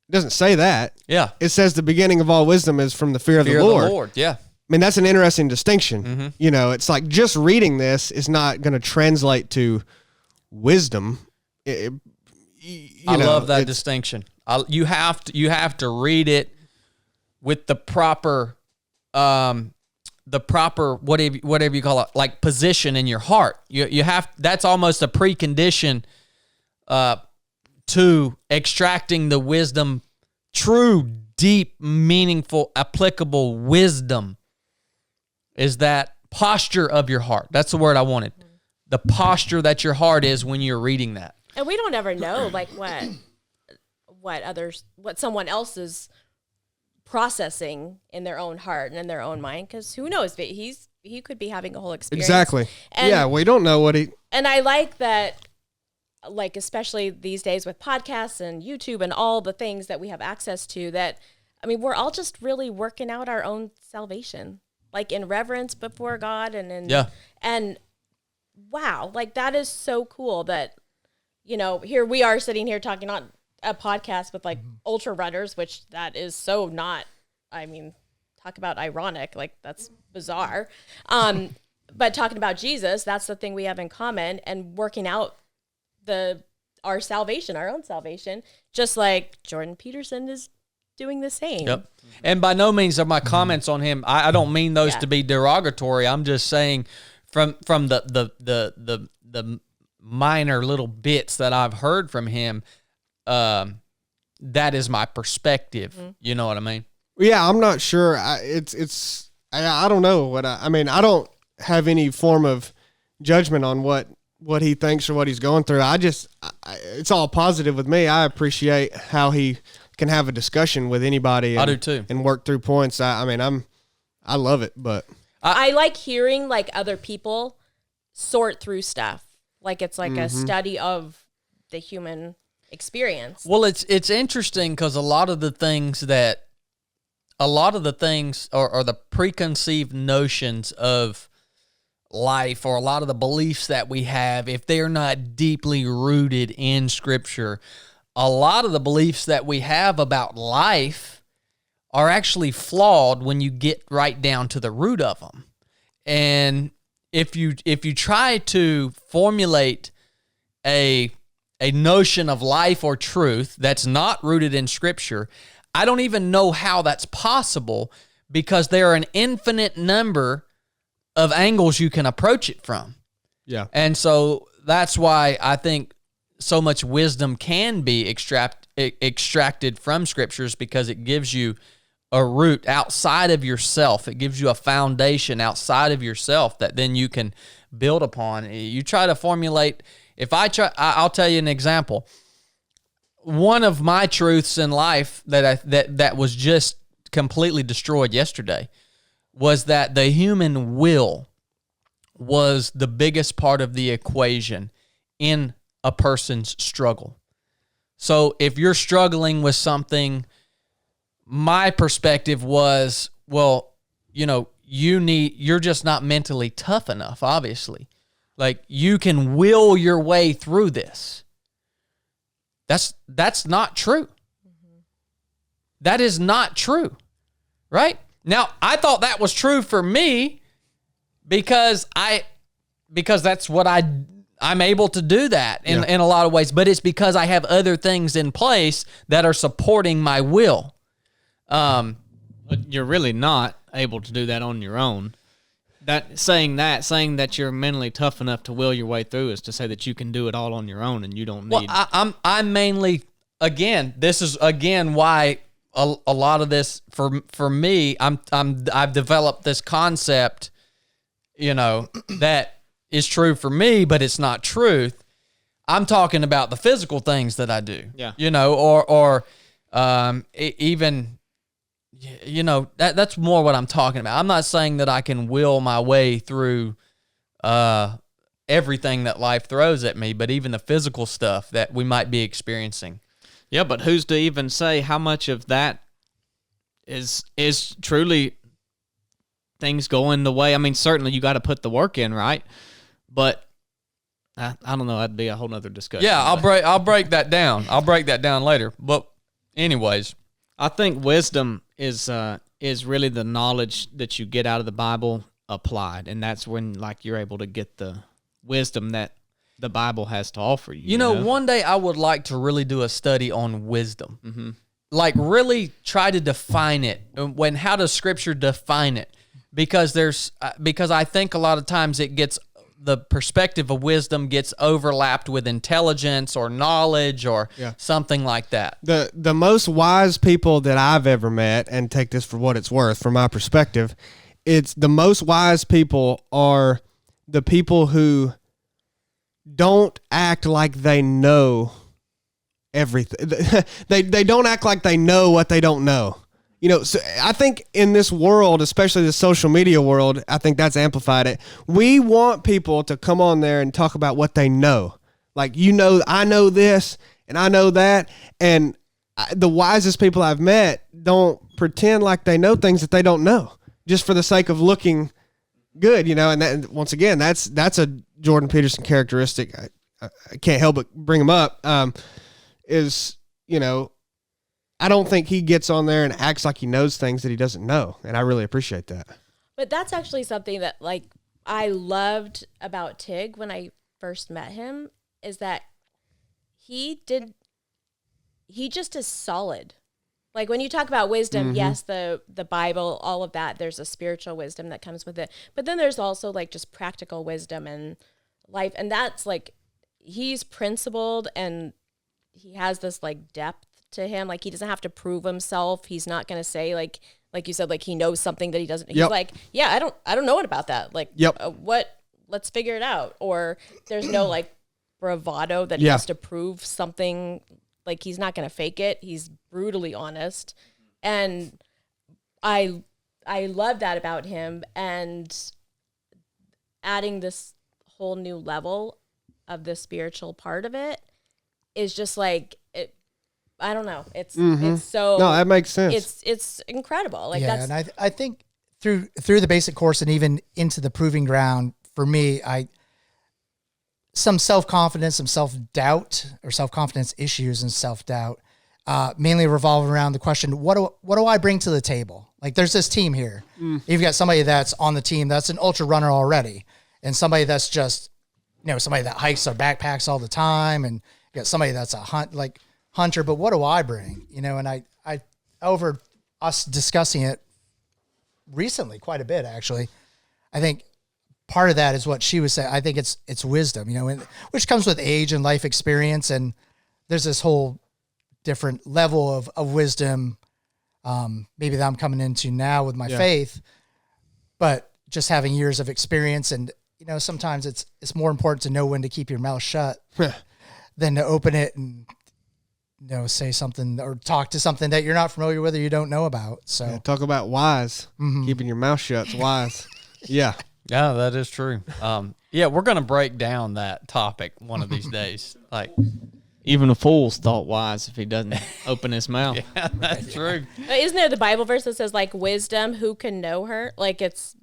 Speaker 2: It doesn't say that.
Speaker 1: Yeah.
Speaker 2: It says the beginning of all wisdom is from the fear of the Lord.
Speaker 1: Yeah.
Speaker 2: I mean, that's an interesting distinction. You know, it's like just reading this is not going to translate to wisdom. I
Speaker 1: love that distinction. You have to read it with the proper whatever you call it, like position in your heart. You have, that's almost a precondition to extracting the wisdom, true, deep, meaningful, applicable wisdom, is that posture of your heart. That's the word I wanted. The posture that your heart is when you're reading that.
Speaker 4: And we don't ever know, like, what someone else is processing in their own heart and in their own mind, because who knows? He could be having a whole experience.
Speaker 2: Exactly.
Speaker 4: And,
Speaker 2: we don't know what he.
Speaker 4: And I like that. Like, especially these days with podcasts and YouTube and all the things that we have access to, that, I mean, we're all just really working out our own salvation, like in reverence before God and wow, like that is so cool that, you know, here we are sitting here talking on a podcast with like ultra runners, which that is so not, I mean, talk about ironic, like that's bizarre. But talking about Jesus, that's the thing we have in common, and working out our salvation, our own salvation, just like Jordan Peterson is doing the same.
Speaker 1: Yep. And by no means are my comments on him, I don't mean those to be derogatory. I'm just saying from the minor little bits that I've heard from him, that is my perspective. You know what I mean?
Speaker 2: Yeah, I'm not sure. I don't know what I mean. I don't have any form of judgment on what he thinks or what he's going through. It's all positive with me. I appreciate how he can have a discussion with anybody.
Speaker 1: I do too.
Speaker 2: And work through points. I love it, but
Speaker 4: I like hearing like other people sort through stuff. Like it's like a study of the human experience.
Speaker 1: Well, it's interesting because a lot of the things or the preconceived notions of life, or a lot of the beliefs that we have, if they're not deeply rooted in Scripture, a lot of the beliefs that we have about life are actually flawed when you get right down to the root of them. And if you try to formulate a a notion of life or truth that's not rooted in Scripture, I don't even know how that's possible, because there are an infinite number of angles you can approach it from.
Speaker 2: Yeah.
Speaker 1: And so that's why I think so much wisdom can be extracted from Scriptures, because it gives you a root outside of yourself. It gives you a foundation outside of yourself that then you can build upon. You try to formulate. I'll tell you an example. One of my truths in life that was just completely destroyed yesterday was that the human will was the biggest part of the equation in a person's struggle. So if you're struggling with something, my perspective was, well, you're just not mentally tough enough, obviously. Like, you can will your way through this. That's not true. That is not true, right? Now, I thought that was true for me because that's what I'm able to do that in a lot of ways, but it's because I have other things in place that are supporting my will.
Speaker 3: But you're really not able to do that on your own. Saying that you're mentally tough enough to will your way through is to say that you can do it all on your own and you don't need.
Speaker 1: Well, I'm mainly, again, this is again why a lot of this for me, I've developed this concept, that is true for me, but it's not truth. I'm talking about the physical things that I do.
Speaker 3: Yeah.
Speaker 1: Even. That's more what I'm talking about. I'm not saying that I can will my way through everything that life throws at me, but even the physical stuff that we might be experiencing.
Speaker 3: Yeah, but who's to even say how much of that is truly things going the way? I mean, certainly you got to put the work in, right? But I don't know. That'd be a whole nother discussion.
Speaker 1: Yeah, I'll break that down. I'll break that down later. But anyways,
Speaker 3: I think wisdom is really the knowledge that you get out of the Bible applied, and that's when you're able to get the wisdom that the Bible has to offer you.
Speaker 1: You know, one day I would like to really do a study on wisdom. Mm-hmm. Like, really try to define it. How does Scripture define it? Because I think a lot of times the perspective of wisdom gets overlapped with intelligence or knowledge or something like that.
Speaker 2: The most wise people that I've ever met, and take this for what it's worth, from my perspective, it's the most wise people are the people who don't act like they know everything. They don't act like they know what they don't know. So I think in this world, especially the social media world, I think that's amplified it. We want people to come on there and talk about what they know. Like, I know this and I know that. And the wisest people I've met don't pretend like they know things that they don't know just for the sake of looking good, And that, once again, that's a Jordan Peterson characteristic. I can't help but bring him up. I don't think he gets on there and acts like he knows things that he doesn't know, and I really appreciate that.
Speaker 4: But that's actually something that, I loved about Tig when I first met him, is that he just is solid. Like, when you talk about wisdom, yes, the Bible, all of that, there's a spiritual wisdom that comes with it. But then there's also, just practical wisdom and life, and that's, he's principled, and he has this, depth to him. He doesn't have to prove himself. He's not going to say like you said, he knows something that he doesn't. He's I don't know about that. What, let's figure it out. Or there's no bravado that he has to prove something. He's not going to fake it. He's brutally honest. And I love that about him, and adding this whole new level of the spiritual part of it is just I don't know. It's so
Speaker 2: no, that makes sense.
Speaker 4: It's incredible.
Speaker 5: And I think through the basic course and even into the proving ground, for me, some self-confidence, some self-doubt, or self-confidence issues and self-doubt mainly revolve around the question, what do I bring to the table? There's this team here. You've got somebody that's on the team that's an ultra runner already, and somebody that's just somebody that hikes their backpacks all the time and got somebody that's a hunter, but what do I bring? You know, and I over us discussing it recently quite a bit, actually, I think part of that is what she was saying. I think it's wisdom, you know, which comes with age and life experience. And there's this whole different level of wisdom, maybe that I'm coming into now with my faith, but just having years of experience. And, you know, sometimes it's more important to know when to keep your mouth shut than to open it and, you know, say something or talk to something that you're not familiar with or you don't know about. So
Speaker 2: talk about wise. Keeping your mouth shut's wise. Yeah.
Speaker 1: Yeah, that is true. Yeah, we're going to break down that topic one of these days. Like,
Speaker 3: Even a fool's thought wise if he doesn't open his mouth.
Speaker 1: yeah, that's true.
Speaker 4: Isn't there the Bible verse that says like wisdom, who can know her? Like it's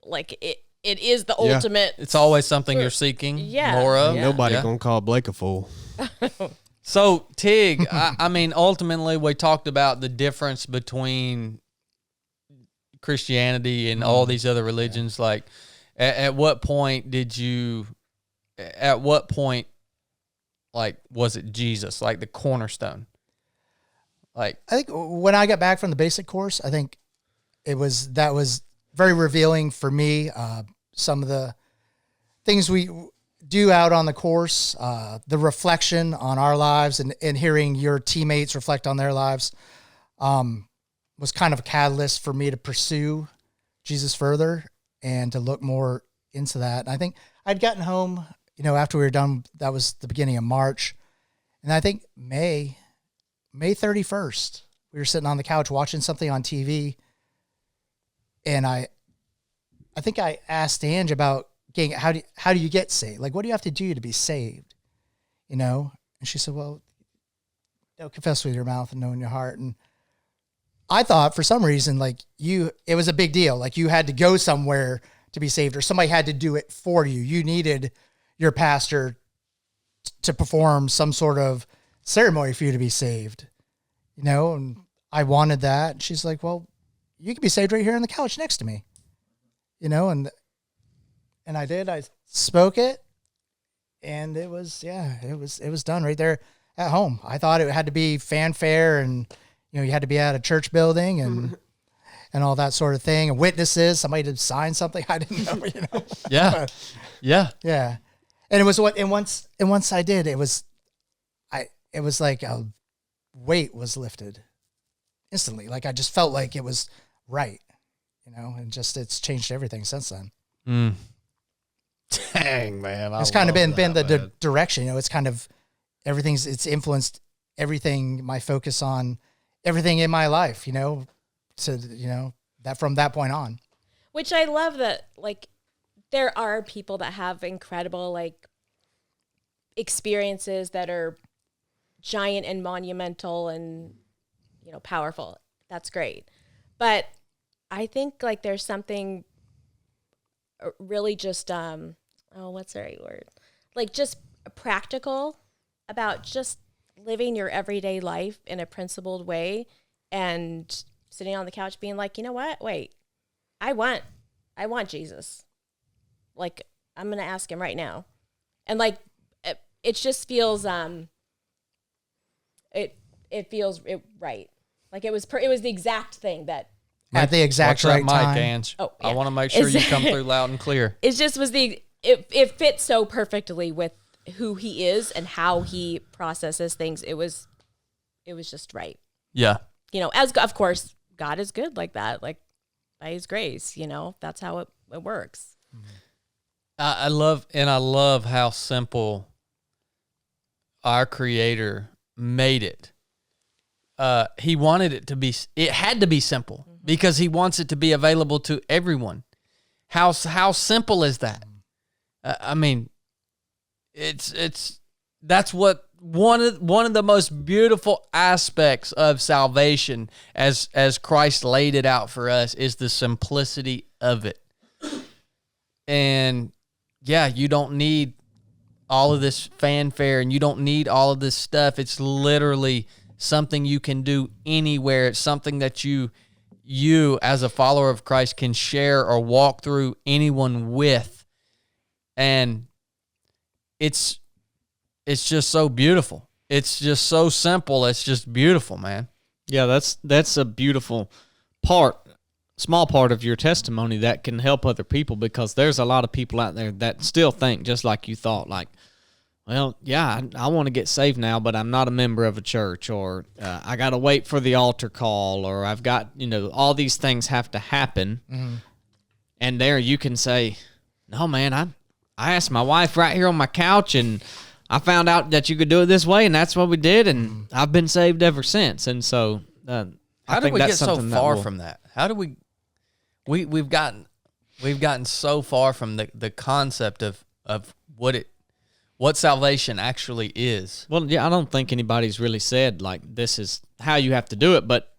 Speaker 4: like it is the ultimate.
Speaker 1: It's always something you're seeking more of.
Speaker 4: Yeah.
Speaker 2: Nobody gonna call Blake a fool.
Speaker 1: So, Tig, I mean, ultimately, we talked about the difference between Christianity and all these other religions. Like, at what point like, was it Jesus, like the cornerstone? Like,
Speaker 5: I think when I got back from the basic course, I think that was very revealing for me. Some of the things we do out on the course, the reflection on our lives and hearing your teammates reflect on their lives, was kind of a catalyst for me to pursue Jesus further and to look more into that. And I think I'd gotten home, you know, after we were done, that was the beginning of March. And I think May 31st, we were sitting on the couch watching something on TV. And I think I asked Ange about getting, how do you get saved? Like, what do you have to do to be saved? You know? And she said, well, you know, confess with your mouth and know in your heart. And I thought for some reason, like it was a big deal. Like you had to go somewhere to be saved or somebody had to do it for you. You needed your pastor to perform some sort of ceremony for you to be saved, you know? And I wanted that. And she's like, well, you can be saved right here on the couch next to me, you know? And I did, I spoke it and it was done right there at home. I thought it had to be fanfare and, you know, you had to be at a church building and all that sort of thing and witnesses, somebody to sign something. I didn't know, you know?
Speaker 1: yeah.
Speaker 5: Yeah. And it was once I did, it was like a weight was lifted instantly. Like I just felt like it was right, you know, and just, it's changed everything since then.
Speaker 1: Dang, man.
Speaker 5: It's kind of been the direction, you know, it's kind of it's influenced everything, my focus on everything in my life, you know, to, you know, that from that point on.
Speaker 4: Which I love that, like, there are people that have incredible, like, experiences that are giant and monumental and, you know, powerful. That's great. But I think, like, there's something really just, what's the right word? Like, just practical about just living your everyday life in a principled way and sitting on the couch being like, you know what? Wait, I want Jesus. Like, I'm going to ask him right now. And like, it just feels, it feels right. Like it was the exact thing that.
Speaker 5: At the exact
Speaker 1: Watch
Speaker 5: right
Speaker 1: that mic,
Speaker 5: time.
Speaker 1: Ange.
Speaker 4: Oh, yeah.
Speaker 1: I want to make sure you come through loud and clear.
Speaker 4: It just was it fit so perfectly with who he is and how he processes things. It was just right.
Speaker 1: Yeah.
Speaker 4: You know, as of course, God is good like that, like by his grace, you know, that's how it works.
Speaker 1: I love how simple our Creator made it. He wanted it to be, it had to be simple because he wants it to be available to everyone. How simple is that? I mean, that's what one of the most beautiful aspects of salvation as Christ laid it out for us is the simplicity of it. And yeah, you don't need all of this fanfare and you don't need all of this stuff. It's literally something you can do anywhere. It's something that you as a follower of Christ can share or walk through anyone with. And it's it's just so beautiful. It's just so simple. It's just beautiful, man.
Speaker 3: Yeah, that's a beautiful part, small part of your testimony that can help other people, because there's a lot of people out there that still think just like you thought, like, well, yeah, I want to get saved now, but I'm not a member of a church, or I got to wait for the altar call, or I've got, all these things have to happen. Mm-hmm. And there you can say, no, man, I asked my wife right here on my couch, and I found out that you could do it this way, and that's what we did, and I've been saved ever since. And so
Speaker 1: how did we get so far from that? How do we've gotten so far from the concept of what salvation actually is?
Speaker 3: Well, yeah, I don't think anybody's really said, like, this is how you have to do it, but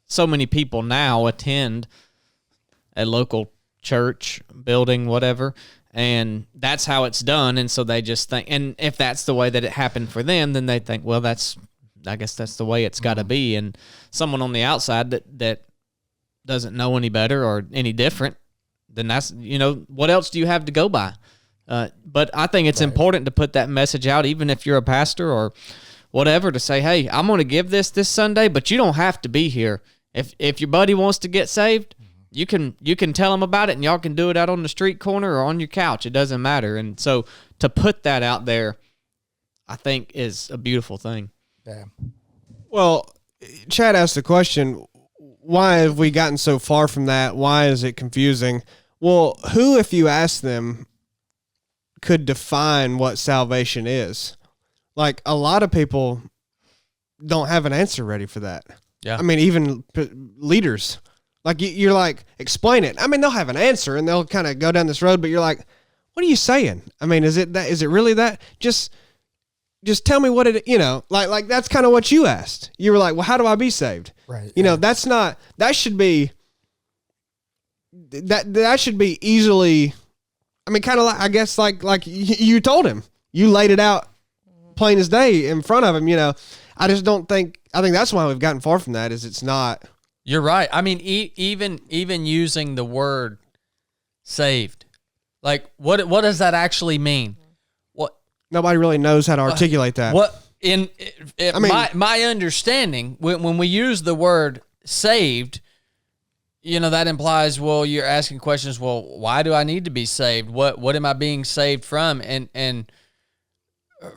Speaker 3: so many people now attend a local church, building, whatever, and that's how it's done, and so they just think, and if that's the way that it happened for them, then they think, well, I guess that's the way it's got to be, and someone on the outside that doesn't know any better or any different, then that's, what else do you have to go by? But I think it's important to put that message out, even if you're a pastor or whatever, to say, hey, I'm going to give this Sunday, but you don't have to be here. If your buddy wants to get saved, you can tell him about it, and y'all can do it out on the street corner or on your couch. It doesn't matter. And so to put that out there, I think is a beautiful thing.
Speaker 5: Yeah.
Speaker 2: Well, Chad asked the question, why have we gotten so far from that? Why is it confusing? Well, who, if you ask them, could define what salvation is? Like, a lot of people don't have an answer ready for that.
Speaker 1: Yeah.
Speaker 2: I mean, even leaders. Like, you're like, explain it. I mean, they'll have an answer, and they'll kind of go down this road, but you're like, what are you saying? I mean, is it really that? Just tell me what it, like that's kind of what you asked. You were like, well, how do I be saved?
Speaker 5: Right.
Speaker 2: That should be easily, I mean, kind of like, I guess like you told him, you laid it out plain as day in front of him, I just don't think, I think that's why we've gotten far from that, is it's not.
Speaker 1: You're right. I mean, even using the word saved, like what does that actually mean?
Speaker 2: Nobody really knows how to articulate that.
Speaker 1: My understanding, when we use the word saved, that implies, well, you're asking questions. Well, why do I need to be saved? What am I being saved from? And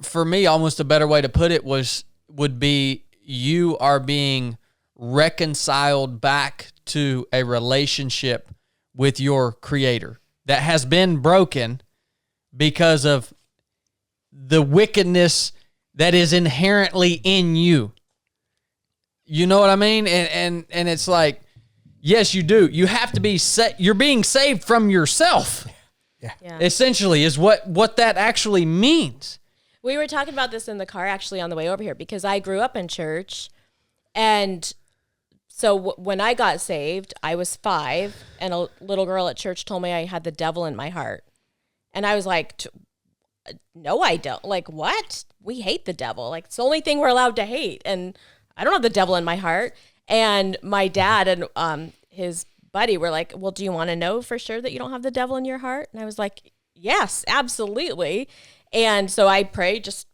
Speaker 1: for me, almost a better way to put it would be you are being reconciled back to a relationship with your Creator that has been broken because of the wickedness that is inherently in you. You know what I mean? And it's like, yes, you do. You have to be you're being saved from yourself.
Speaker 4: Yeah.
Speaker 1: Essentially is what that actually means.
Speaker 4: We were talking about this in the car actually on the way over here, because I grew up in church, and so when I got saved, I was 5, and a little girl at church told me I had the devil in my heart. And I was like, no, I don't. Like, what? We hate the devil. Like, it's the only thing we're allowed to hate. And I don't have the devil in my heart. And my dad and his buddy were like, well, do you want to know for sure that you don't have the devil in your heart? And I was like, yes, absolutely. And so I prayed just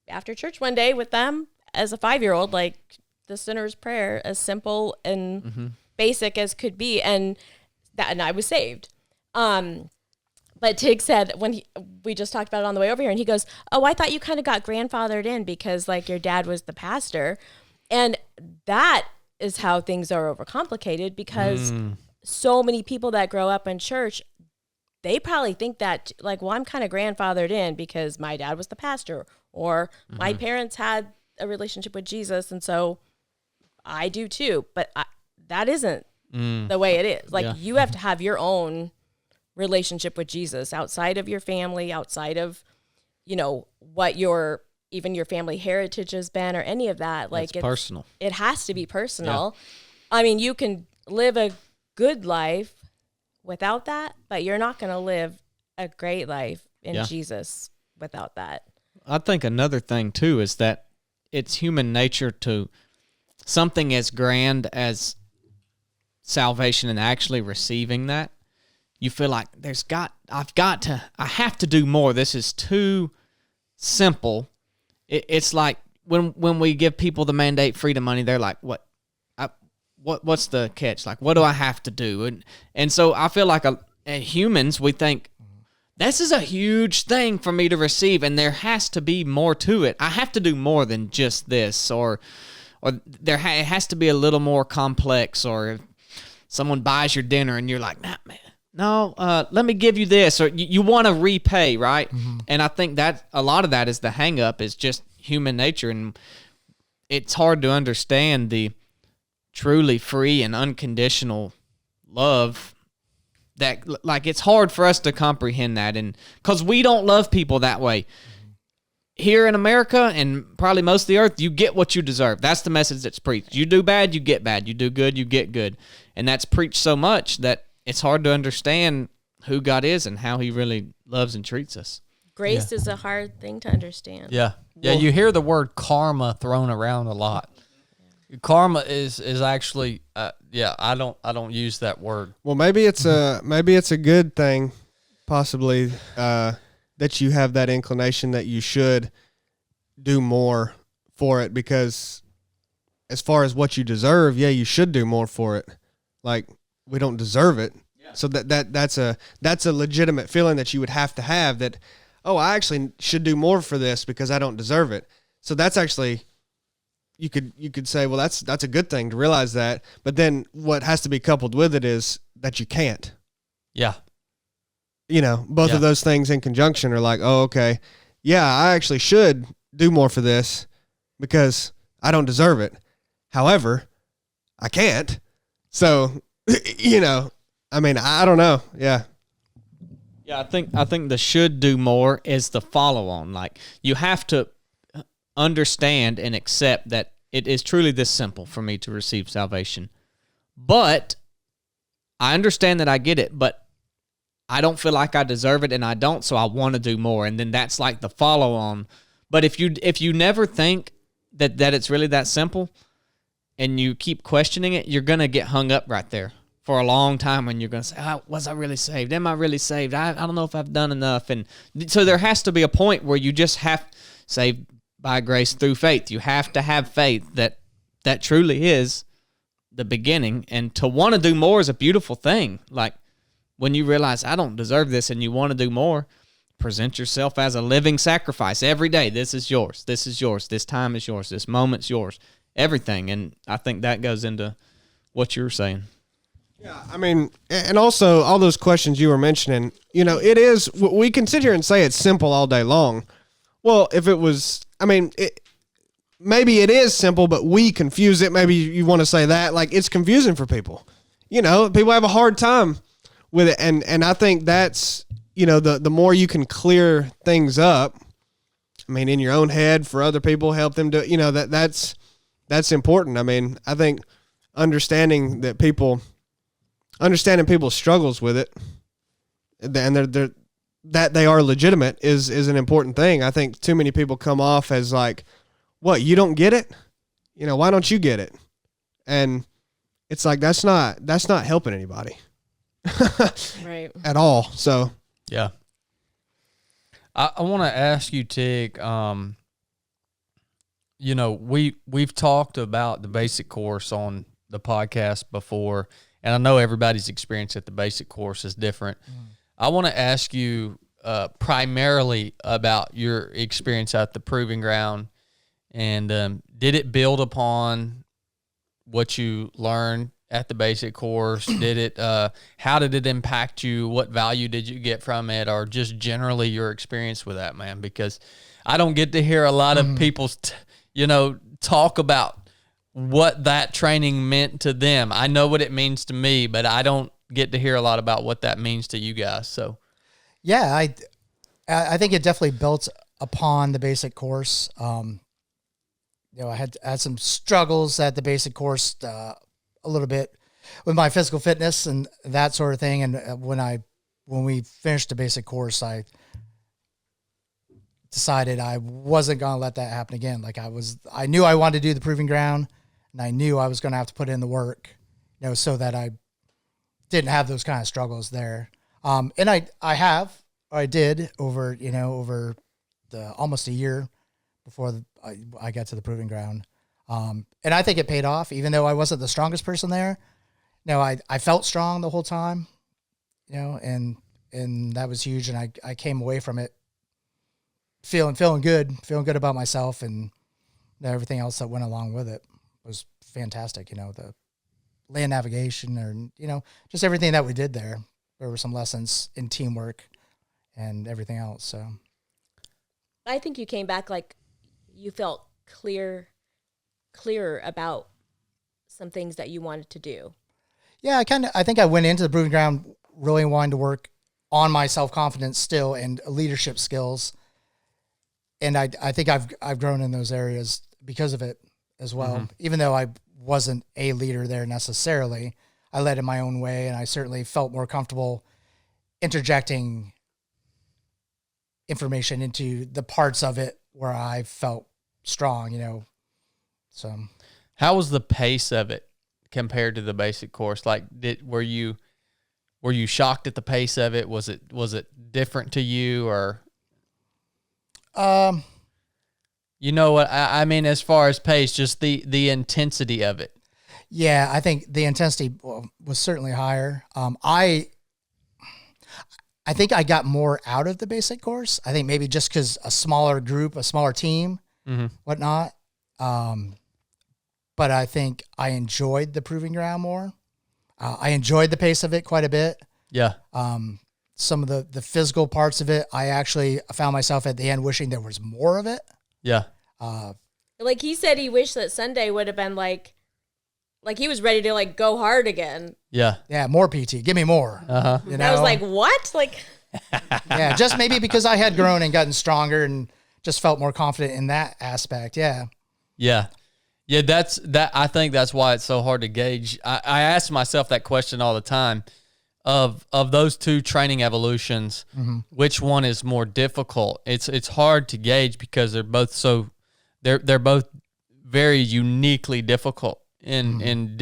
Speaker 4: after church one day with them as a 5-year-old, like the sinner's prayer, as simple and basic as could be. And I was saved. But Tig said, we just talked about it on the way over here, and he goes, oh, I thought you kind of got grandfathered in because like your dad was the pastor. And that is how things are overcomplicated, because so many people that grow up in church, they probably think that like, well, I'm kind of grandfathered in because my dad was the pastor, or my parents had a relationship with Jesus, and so I do too. But that isn't the way it is. Like, you have to have your own relationship with Jesus outside of your family, outside of, what your family heritage has been, or any of that. Like, it's
Speaker 3: personal.
Speaker 4: It has to be personal. Yeah. I mean, you can live a good life without that, but you're not going to live a great life in Jesus without that.
Speaker 3: I think another thing too is that it's human nature to something as grand as salvation and actually receiving that. You feel like I have to do more. This is too simple. it's like when we give people the mandate freedom money, they're like, what's the catch? Like, what do I have to do? And so I feel like humans, we think, this is a huge thing for me to receive, and there has to be more to it. I have to do more than just this, or it has to be a little more complex, or if someone buys your dinner and you're like, nah, man, no, let me give you this, or you want to repay, right? Mm-hmm. And I think that a lot of that is the hang up, is just human nature, and it's hard to understand the truly free and unconditional love. That, like, it's hard for us to comprehend that, and because we don't love people that way. Here in America and probably most of the earth, you get what you deserve. That's the message that's preached. You do bad, you get bad. You do good, you get good. And that's preached so much that it's hard to understand who God is and how he really loves and treats us.
Speaker 4: Grace is a hard thing to understand.
Speaker 1: Yeah. Yeah, you hear the word karma thrown around a lot. Karma is actually I don't use that word.
Speaker 2: Well, maybe it's a good thing, possibly, that you have that inclination that you should do more for it, because as far as what you deserve, yeah, you should do more for it. Like, we don't deserve it. Yeah. So that's a legitimate feeling that you would have to have, that, oh, I actually should do more for this because I don't deserve it. So that's actually, you could say, well, that's a good thing to realize that. But then what has to be coupled with it is that you can't.
Speaker 1: Yeah.
Speaker 2: You know, both of those things in conjunction are like, oh, okay, yeah, I actually should do more for this because I don't deserve it. However, I can't. So, you know, I mean, I don't know. Yeah.
Speaker 3: Yeah, I think the should do more is the follow on. Like, you have to understand and accept that it is truly this simple for me to receive salvation. But I understand that I get it, but I don't feel like I deserve it, and I don't, so I want to do more. And then that's like the follow on. But if you never think that it's really that simple, and you keep questioning it, you're gonna get hung up right there for a long time, when you're gonna say, oh, was I really saved? Am I really saved? I don't know if I've done enough. And so there has to be a point where you just have saved by grace through faith. You have to have faith that truly is the beginning, and to want to do more is a beautiful thing. Like, when you realize I don't deserve this and you want to do more, present yourself as a living sacrifice every day. This is yours. This is yours. This time is yours. This moment's yours. Everything. And I think that goes into what you were saying.
Speaker 2: Yeah, I mean, and also all those questions you were mentioning, you know, it is, we can sit here and say it's simple all day long. Well, if it was, I mean, maybe it is simple, but we confuse it. Maybe you want to say that. Like, it's confusing for people. You know, people have a hard time with it, and I think that's, you know, the more you can clear things up, I mean, in your own head, for other people, help them do, you know, that's important. I mean, I think understanding people's struggles with it, and that they are legitimate is an important thing. I think too many people come off as like, what, you don't get it? You know, why don't you get it? And it's like, that's not helping anybody.
Speaker 4: Right.
Speaker 2: At all. So
Speaker 1: yeah, I want to ask you, Tig. You know, we've talked about the basic course on the podcast before, and I know everybody's experience at the basic course is different. I want to ask you primarily about your experience at the Proving Ground, and did it build upon what you learned at the basic course? Did it? How did it impact you? What value did you get from it, or just generally your experience with that, man? Because I don't get to hear a lot of people, talk about what that training meant to them. I know what it means to me, but I don't get to hear a lot about what that means to you guys. So,
Speaker 5: yeah, I think it definitely built upon the basic course. I had some struggles at the basic course. A little bit with my physical fitness and that sort of thing. And when we finished the basic course, I decided I wasn't going to let that happen again. Like, I knew I wanted to do the Proving Ground, and I knew I was going to have to put in the work, so that I didn't have those kind of struggles there. And I did over the almost a year before I got to the proving ground. And I think it paid off, even though I wasn't the strongest person there. I felt strong the whole time, and that was huge. And I came away from it feeling good about myself, and everything else that went along with it was fantastic. The land navigation, or just everything that we did there. There were some lessons in teamwork and everything else. So
Speaker 4: I think you came back like you felt clearer about some things that you wanted to do.
Speaker 5: Yeah, I think I went into the proving ground really wanting to work on my self-confidence still and leadership skills. And I think I've grown in those areas because of it as well. Mm-hmm. Even though I wasn't a leader there necessarily, I led in my own way, and I certainly felt more comfortable interjecting information into the parts of it where I felt strong, So
Speaker 1: how was the pace of it compared to the basic course? Like, were you shocked at the pace of it? Was it different to you, or you know what I mean as far as pace, just the intensity of it?
Speaker 5: Yeah, I think the intensity was certainly higher. I think I got more out of the basic course. I think maybe just because a smaller group, a smaller team, whatnot. But I think I enjoyed the proving ground more. I enjoyed the pace of it quite a bit.
Speaker 1: Yeah.
Speaker 5: Some of the physical parts of it, I actually found myself at the end wishing there was more of it.
Speaker 1: Yeah.
Speaker 4: Like he said, he wished that Sunday would have been like he was ready to like go hard again.
Speaker 1: Yeah.
Speaker 5: Yeah. More PT. Give me more.
Speaker 1: Uh-huh.
Speaker 4: I was like, what? Like,
Speaker 5: yeah, just maybe because I had grown and gotten stronger and just felt more confident in that aspect. Yeah.
Speaker 1: Yeah. Yeah. I think that's why it's so hard to gauge. I ask myself that question all the time of those two training evolutions, which one is more difficult? It's hard to gauge because they're both they're both very uniquely difficult in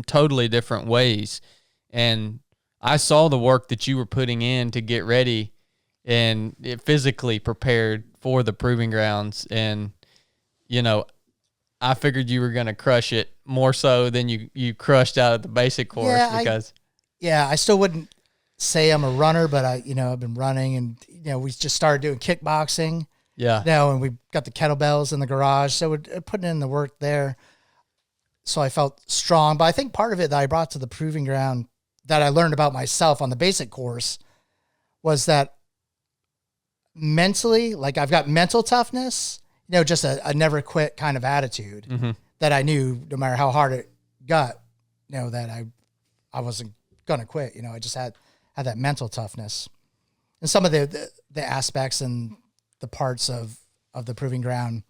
Speaker 1: totally different ways. And I saw the work that you were putting in to get ready and physically prepared for the proving grounds. And, I figured you were going to crush it more so than you crushed out of the basic course.
Speaker 5: I still wouldn't say I'm a runner, but I've been running, and, we just started doing kickboxing.
Speaker 1: Yeah.
Speaker 5: And we got the kettlebells in the garage. So we're putting in the work there. So I felt strong. But I think part of it that I brought to the proving ground that I learned about myself on the basic course was that mentally, like I've got mental toughness, just a never quit kind of attitude that I knew no matter how hard it got, that I wasn't going to quit. I just had that mental toughness. And some of the aspects and the parts of the proving ground,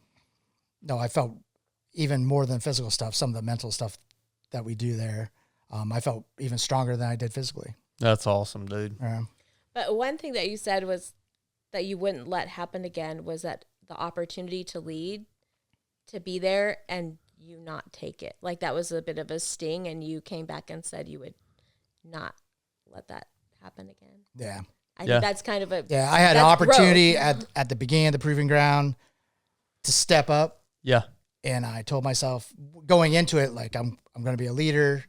Speaker 5: I felt even more than physical stuff, some of the mental stuff that we do there, I felt even stronger than I did physically.
Speaker 1: That's awesome, dude.
Speaker 5: Yeah.
Speaker 4: But one thing that you said was that you wouldn't let happen again was that the opportunity to lead, to be there, and you not take it. Like that was a bit of a sting, and you came back and said you would not let that happen again.
Speaker 5: Yeah.
Speaker 4: I think that's kind of
Speaker 5: I had an opportunity at the beginning of the proving ground to step up.
Speaker 1: Yeah.
Speaker 5: And I told myself going into it, like I'm going to be a leader.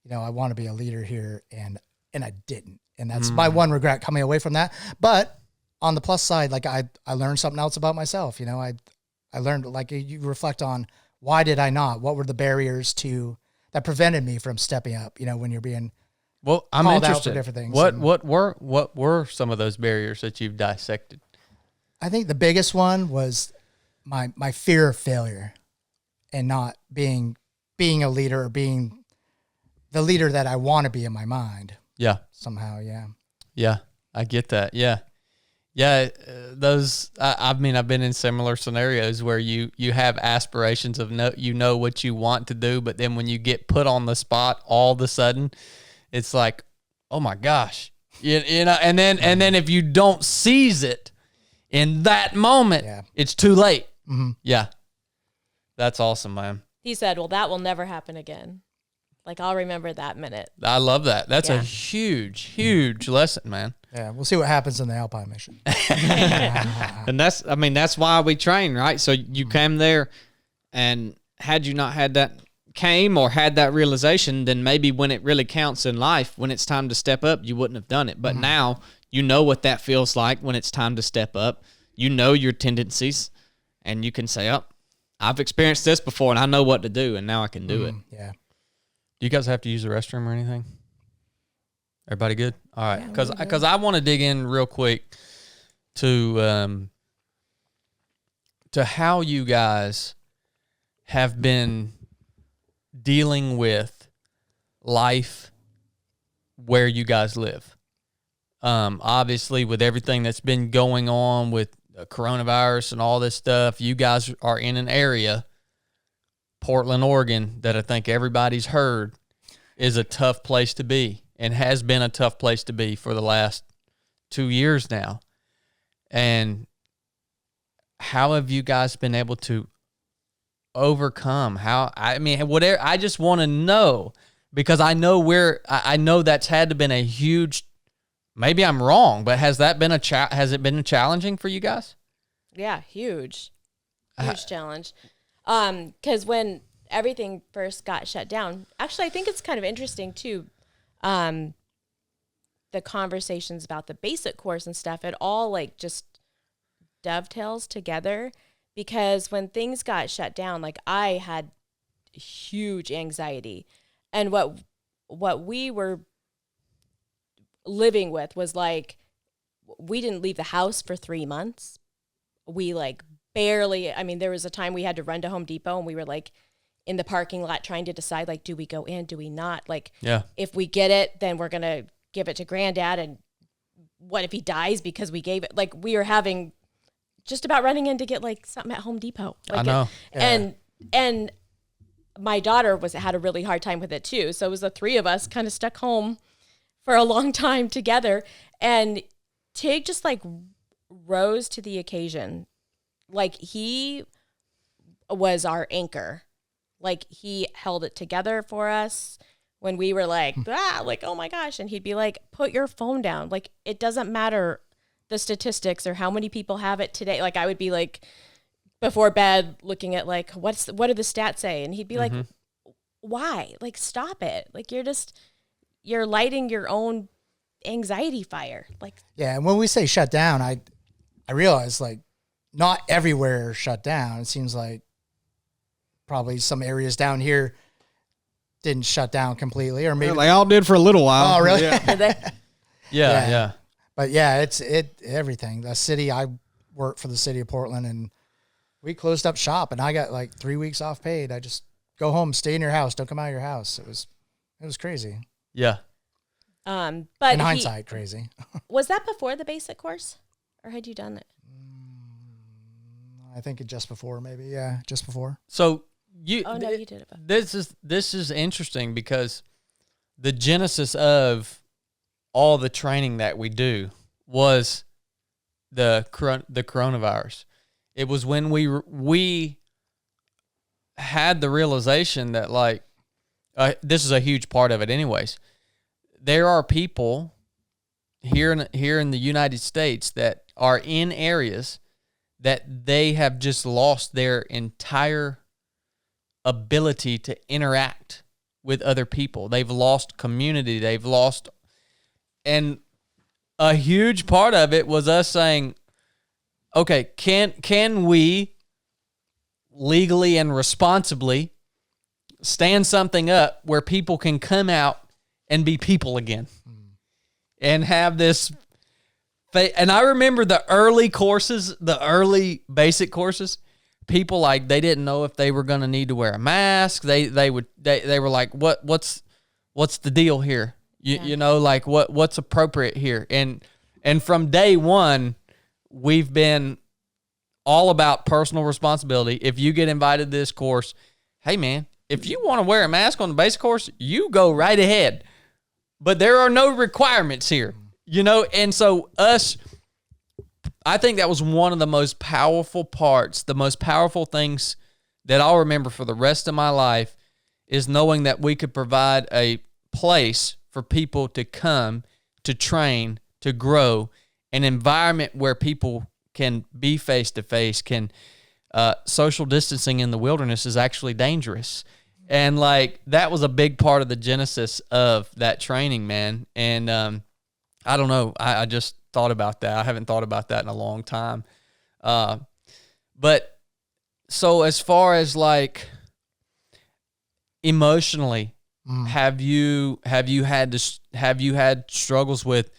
Speaker 5: I want to be a leader here, and I didn't. And that's my one regret coming away from that. But on the plus side, like I learned something else about myself. I learned, like, you reflect on why did I not? What were the barriers that prevented me from stepping up? When you're being
Speaker 1: I'm
Speaker 5: called
Speaker 1: interested.
Speaker 5: out for different things.
Speaker 1: What were some of those barriers that you've dissected?
Speaker 5: I think the biggest one was my fear of failure and not being a leader or being the leader that I want to be in my mind.
Speaker 1: Yeah.
Speaker 5: Somehow. Yeah.
Speaker 1: Yeah. I get that. Yeah. Yeah. I've been in similar scenarios where you have aspirations of what you want to do, but then when you get put on the spot all of a sudden, it's like, oh my gosh, and then if you don't seize it in that moment, it's too late.
Speaker 5: Mm-hmm.
Speaker 1: Yeah. That's awesome, man.
Speaker 4: He said, well, that will never happen again. Like, I'll remember that minute.
Speaker 1: I love that. That's a huge, huge lesson, man.
Speaker 5: Yeah, we'll see what happens in the Alpine mission.
Speaker 3: And that's why we train, right? So you came there, and had you not had that realization, then maybe when it really counts in life, when it's time to step up, you wouldn't have done it. But now you know what that feels like when it's time to step up. You know your tendencies, and you can say, "Oh, I've experienced this before, and I know what to do, and now I can do it."
Speaker 5: Yeah.
Speaker 1: Do you guys have to use the restroom or anything? Everybody good? All right, because I want to dig in real quick to how you guys have been dealing with life where you guys live. Obviously, with everything that's been going on with coronavirus and all this stuff, you guys are in an area, Portland, Oregon, that I think everybody's heard is a tough place to be and has been a tough place to be for the last 2 years now. And how have you guys been able to overcome? Whatever. I just want to know, because I know that's had to been a huge. Maybe I'm wrong, but has it been challenging for you guys?
Speaker 4: Yeah, huge challenge. Because when everything first got shut down, actually, I think it's kind of interesting too. The conversations about the basic course and stuff, it all like just dovetails together, because when things got shut down, like I had huge anxiety, and what we were living with was like, we didn't leave the house for 3 months. We like barely, there was a time we had to run to Home Depot, and we were like in the parking lot trying to decide, like, do we go in, do we not? Like, if we get it, then we're going to give it to Granddad, and what if he dies because we gave it? Like, we were having just about running in to get like something at Home Depot. Like,
Speaker 1: I know.
Speaker 4: And my daughter had a really hard time with it too. So it was the three of us kind of stuck home for a long time together. And Tig just like rose to the occasion. Like, he was our anchor. Like, he held it together for us when we were like, oh my gosh. And he'd be like, put your phone down. Like, it doesn't matter the statistics or how many people have it today. Like, I would be like before bed looking at like, what do the stats say? And he'd be like, why? Like, stop it. Like, you're lighting your own anxiety fire. Like,
Speaker 5: yeah. And when we say shut down, I realize like not everywhere shut down. It seems like probably some areas down here didn't shut down completely, or maybe
Speaker 2: they all did for a little while.
Speaker 5: Oh, really?
Speaker 2: Yeah.
Speaker 1: Yeah.
Speaker 5: But yeah, it's everything. The city, I worked for the city of Portland, and we closed up shop, and I got like 3 weeks off paid. I just go home, stay in your house, don't come out of your house. It was crazy.
Speaker 1: Yeah.
Speaker 4: But
Speaker 5: in hindsight, crazy.
Speaker 4: Was that before the basic course, or had you done it?
Speaker 5: I think just before, maybe. Yeah, just before.
Speaker 1: So you.
Speaker 4: Oh no, you did it.
Speaker 1: This is interesting, because the genesis of all the training that we do was the coronavirus. It was when we had the realization that, like, this is a huge part of it anyways. There are people here in the United States that are in areas that they have just lost their entire ability to interact with other people. They've lost community. They've lost, and a huge part of it was us saying, okay, can we legally and responsibly stand something up where people can come out and be people again and have this. And I remember the early courses, the early basic courses, people like, they didn't know if they were going to need to wear a mask. They were like, what's the deal here? You know, like what's appropriate here? And from day one, we've been all about personal responsibility. If you get invited to this course, hey man, if you want to wear a mask on the basic course, you go right ahead. But there are no requirements here, you know? And so I think that was one of the most powerful parts, the most powerful things that I'll remember for the rest of my life, is knowing that we could provide a place for people to come, to train, to grow, an environment where people can be face to face, can social distancing in the wilderness is actually dangerous. And like that was a big part of the genesis of that training, man. And I don't know, I just thought about that. I haven't thought about that in a long time. But so as far as like emotionally, have you had struggles with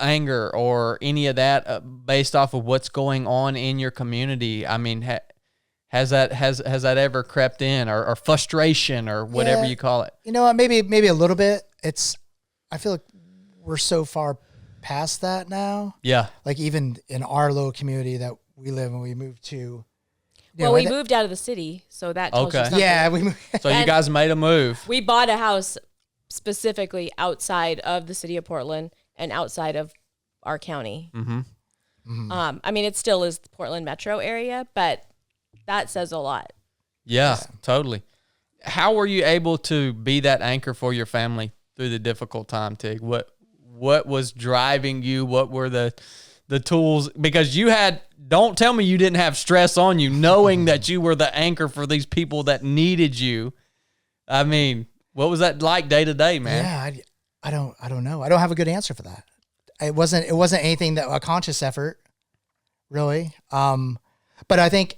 Speaker 1: anger or any of that based off of what's going on in your community? I mean, has that ever crept in, or frustration, or whatever you call it?
Speaker 5: You know what? Maybe a little bit. I feel like we're so far past that now.
Speaker 1: Yeah.
Speaker 5: Like even in our little community that we live in, we moved to.
Speaker 4: Well, we moved out of the city, so that tells you something.
Speaker 5: Yeah, we moved.
Speaker 1: So you guys made a move.
Speaker 4: We bought a house specifically outside of the city of Portland and outside of our county. I mean, it still is the Portland metro area, but that says a lot.
Speaker 1: Yeah, totally. How were you able to be that anchor for your family through the difficult time, Tig? What was driving you? What were the tools? Because don't tell me you didn't have stress on you, knowing that you were the anchor for these people that needed you. I mean, what was that like day to day, man?
Speaker 5: Yeah, I don't know. I don't have a good answer for that. It wasn't anything that a conscious effort, really. But I think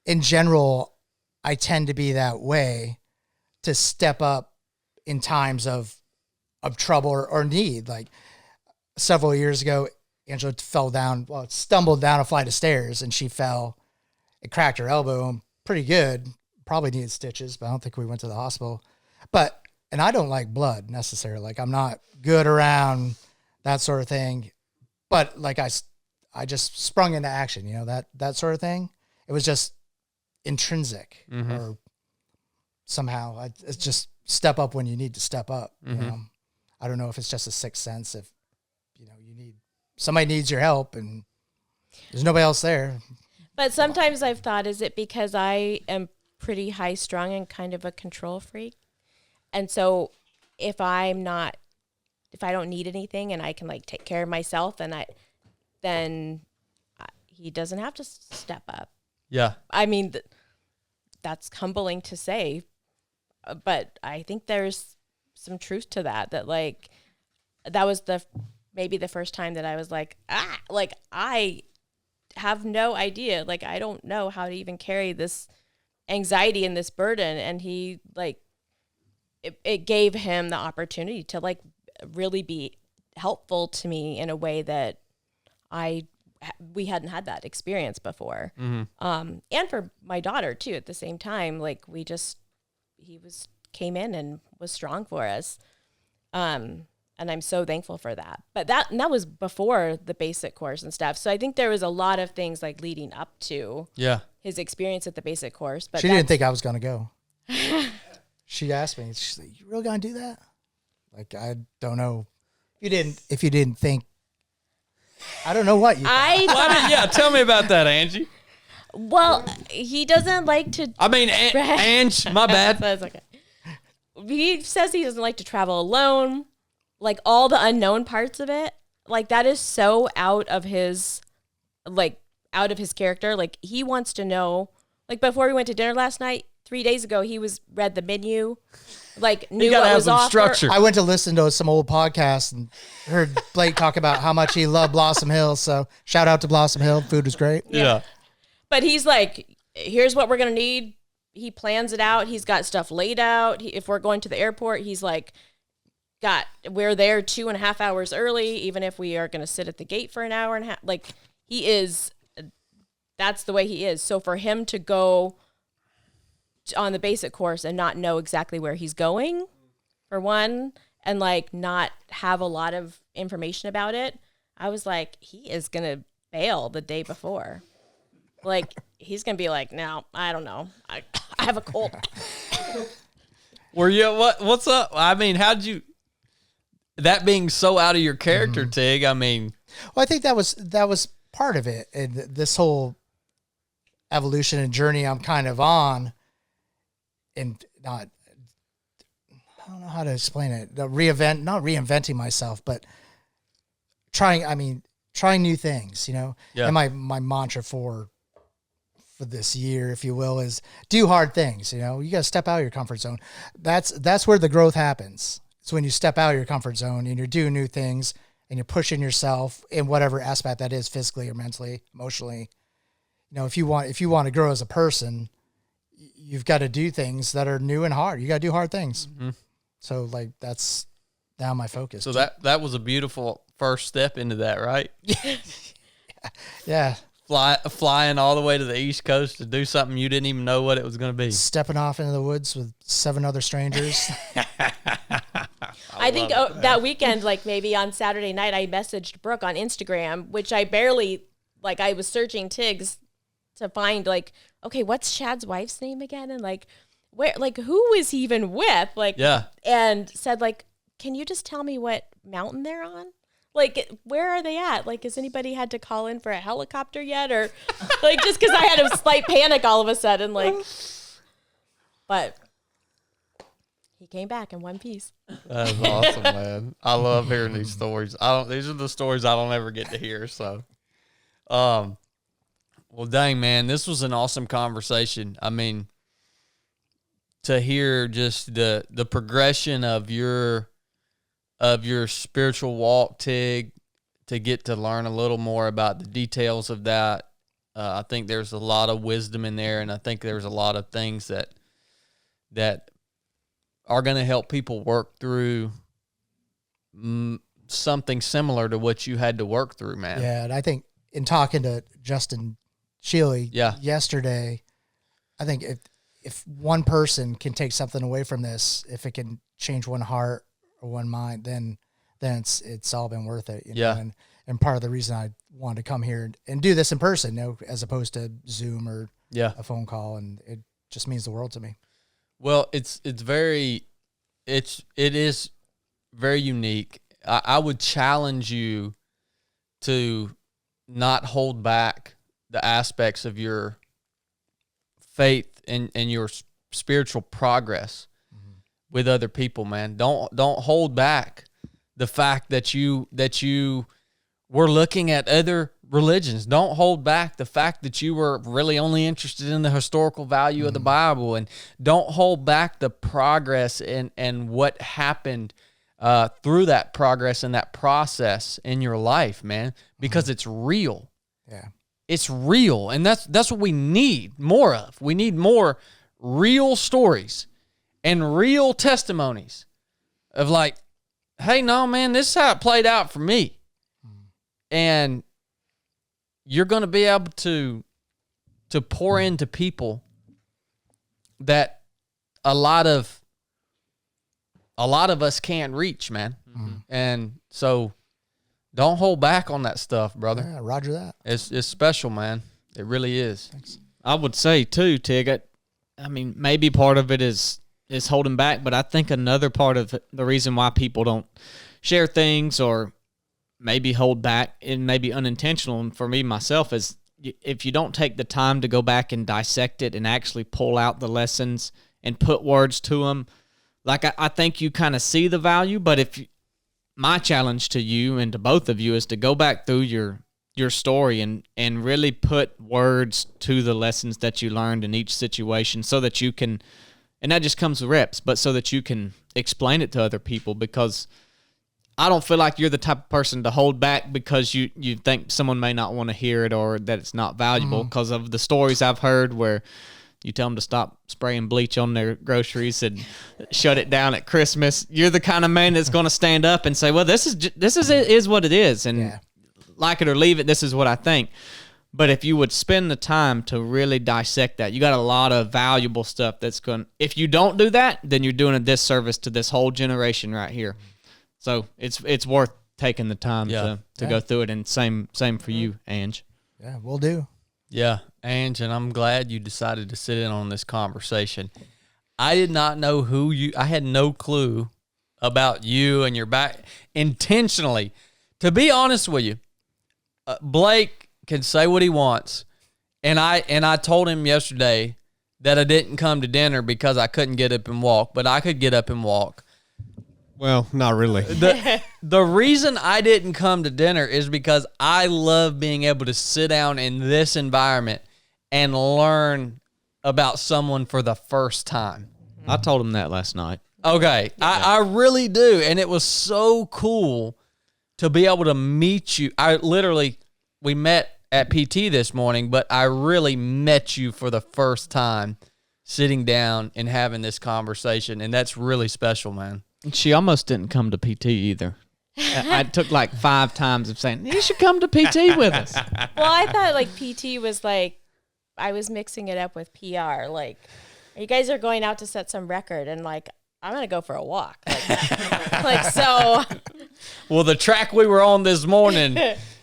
Speaker 5: in general, I tend to be that way, to step up in times of trouble or need. Like several years ago, Angela stumbled down a flight of stairs and she fell. It cracked her elbow pretty good. Probably needed stitches, but I don't think we went to the hospital. And I don't like blood necessarily. Like I'm not good around that sort of thing. But like I just sprung into action, that sort of thing. It was just intrinsic, or somehow it's just step up when you need to step up. I don't know if it's just a sixth sense. If somebody needs your help and there's nobody else there.
Speaker 4: But sometimes I've thought, is it because I am pretty high strung and kind of a control freak? And so if I don't need anything and I can like take care of myself, then he doesn't have to step up.
Speaker 1: Yeah.
Speaker 4: I mean, that's humbling to say, but I think there's some truth to that like, that was maybe the first time that I was like, I have no idea. Like, I don't know how to even carry this anxiety and this burden. And he it gave him the opportunity to like really be helpful to me in a way that we hadn't had that experience before. And for my daughter too, at the same time, like he came in and was strong for us. And I'm so thankful for that. But that was before the basic course and stuff. So I think there was a lot of things like leading up to his experience at the basic course. But
Speaker 5: she didn't think I was going to go. She asked me, she's like, "You really going to do that?" Like, I don't know. If you didn't think, I don't know what you thought.
Speaker 1: Tell me about that, Angie.
Speaker 4: Well, he doesn't like to.
Speaker 1: I mean, Ange, my bad.
Speaker 4: That's okay. He says he doesn't like to travel alone. Like all the unknown parts of it, like that is so out of his character. Like he wants to know. Like before we went to dinner last night, 3 days ago, he read the menu, like knew what was offered.
Speaker 1: Structure.
Speaker 5: I went to listen to some old podcasts and heard Blake talk about how much he loved Blossom Hill. So shout out to Blossom Hill. Food was great.
Speaker 1: Yeah.
Speaker 4: But he's like, here's what we're going to need. He plans it out. He's got stuff laid out. If we're going to the airport, he's like, we're there 2.5 hours early, even if we are going to sit at the gate for an hour and a half. Like that's the way he is. So for him to go on the basic course and not know exactly where he's going, for one, and like not have a lot of information about it, I was like, he is going to bail the day before. Like, he's going to be like, no, I don't know. I have a cold.
Speaker 1: Were you, what's up? I mean, how'd you, that being so out of your character, Tig, I mean.
Speaker 5: Well, I think that was part of it. And this whole evolution and journey I'm kind of on, and I don't know how to explain it. Not reinventing myself, but trying new things, you know.
Speaker 1: Yeah.
Speaker 5: And my mantra for this year, if you will, is do hard things. You know, you got to step out of your comfort zone. That's where the growth happens. It's when you step out of your comfort zone and you're doing new things and you're pushing yourself in whatever aspect that is, physically or mentally, emotionally. You know, if you want to grow as a person, you've got to do things that are new and hard. You got to do hard things. Mm-hmm. So like that's now my focus.
Speaker 1: So that was a beautiful first step into that, right?
Speaker 5: Yeah.
Speaker 1: Flying all the way to the East Coast to do something you didn't even know what it was going to be.
Speaker 5: Stepping off into the woods with 7 other strangers.
Speaker 4: I think that weekend, like maybe on Saturday night, I messaged Brooke on Instagram, which I barely, like I was searching Tiggs to find like, okay, what's Chad's wife's name again? And like, where, like, who is he even with? Like,
Speaker 1: yeah.
Speaker 4: And said like, can you just tell me what mountain they're on? Like, where are they at? Like, has anybody had to call in for a helicopter yet? Or, like, just because I had a slight panic all of a sudden, like, but he came back in one piece.
Speaker 1: That's awesome, man. I love hearing these stories. These are the stories I don't ever get to hear, so. Well, dang, man, this was an awesome conversation. I mean, to hear just the progression of your spiritual walk, Tig, to get to learn a little more about the details of that. I think there's a lot of wisdom in there, and I think there's a lot of things that are going to help people work through something similar to what you had to work through, man.
Speaker 5: Yeah, and I think in talking to Justin Shealy yesterday, I think if one person can take something away from this, if it can change one heart or one mind, then it's all been worth it. You know? And part of the reason I wanted to come here and do this in person, you know, as opposed to Zoom or a phone call, and it just means the world to me.
Speaker 1: Well, it is very unique. I would challenge you to not hold back the aspects of your faith and your spiritual progress with other people, man. Don't hold back the fact that you were looking at other religions. Don't hold back the fact that you were really only interested in the historical value of the Bible, and don't hold back the progress and what happened through that progress and that process in your life, man, because it's real.
Speaker 5: Yeah.
Speaker 1: It's real, and that's what we need more of. We need more real stories and real testimonies of like, hey, no, man, this is how it played out for me. And you're going to be able to pour into people that a lot of us can't reach, man. Mm-hmm. And so don't hold back on that stuff, brother.
Speaker 5: Yeah, roger that.
Speaker 1: It's special, man. It really is.
Speaker 5: Thanks.
Speaker 3: I would say too, Tig, I mean, maybe part of it is holding back, but I think another part of the reason why people don't share things or maybe hold back, and maybe unintentional, and for me myself, is if you don't take the time to go back and dissect it and actually pull out the lessons and put words to them, like I think you kind of see the value, but my challenge to you and to both of you is to go back through your story and really put words to the lessons that you learned in each situation, so that you can, and that just comes with reps, but so that you can explain it to other people, because I don't feel like you're the type of person to hold back because you think someone may not want to hear it or that it's not valuable, because of the stories I've heard where you tell them to stop spraying bleach on their groceries and shut it down at Christmas. You're the kind of man that's going to stand up and say, well, this is what it is, and like it or leave it, this is what I think. But if you would spend the time to really dissect that, you got a lot of valuable stuff that's going. If you don't do that, then you're doing a disservice to this whole generation right here. So it's worth taking the time to go through it, and same for you, Ange.
Speaker 5: Yeah, we'll do.
Speaker 1: Yeah, Ange, and I'm glad you decided to sit in on this conversation. I did not know I had no clue about you and your back intentionally. To be honest with you, Blake can say what he wants, and I told him yesterday that I didn't come to dinner because I couldn't get up and walk, but I could get up and walk.
Speaker 2: Well, not really.
Speaker 1: The reason I didn't come to dinner is because I love being able to sit down in this environment and learn about someone for the first time.
Speaker 3: I told him that last night.
Speaker 1: Okay, I really do. And it was so cool to be able to meet you. We met at PT this morning, but I really met you for the first time sitting down and having this conversation. And that's really special, man.
Speaker 3: She almost didn't come to PT either. I took like 5 times of saying, you should come to PT with us.
Speaker 4: Well, I thought like PT was like, I was mixing it up with PR. Like, you guys are going out to set some record, and like, I'm going to go for a walk. Like, so.
Speaker 1: Well, the track we were on this morning,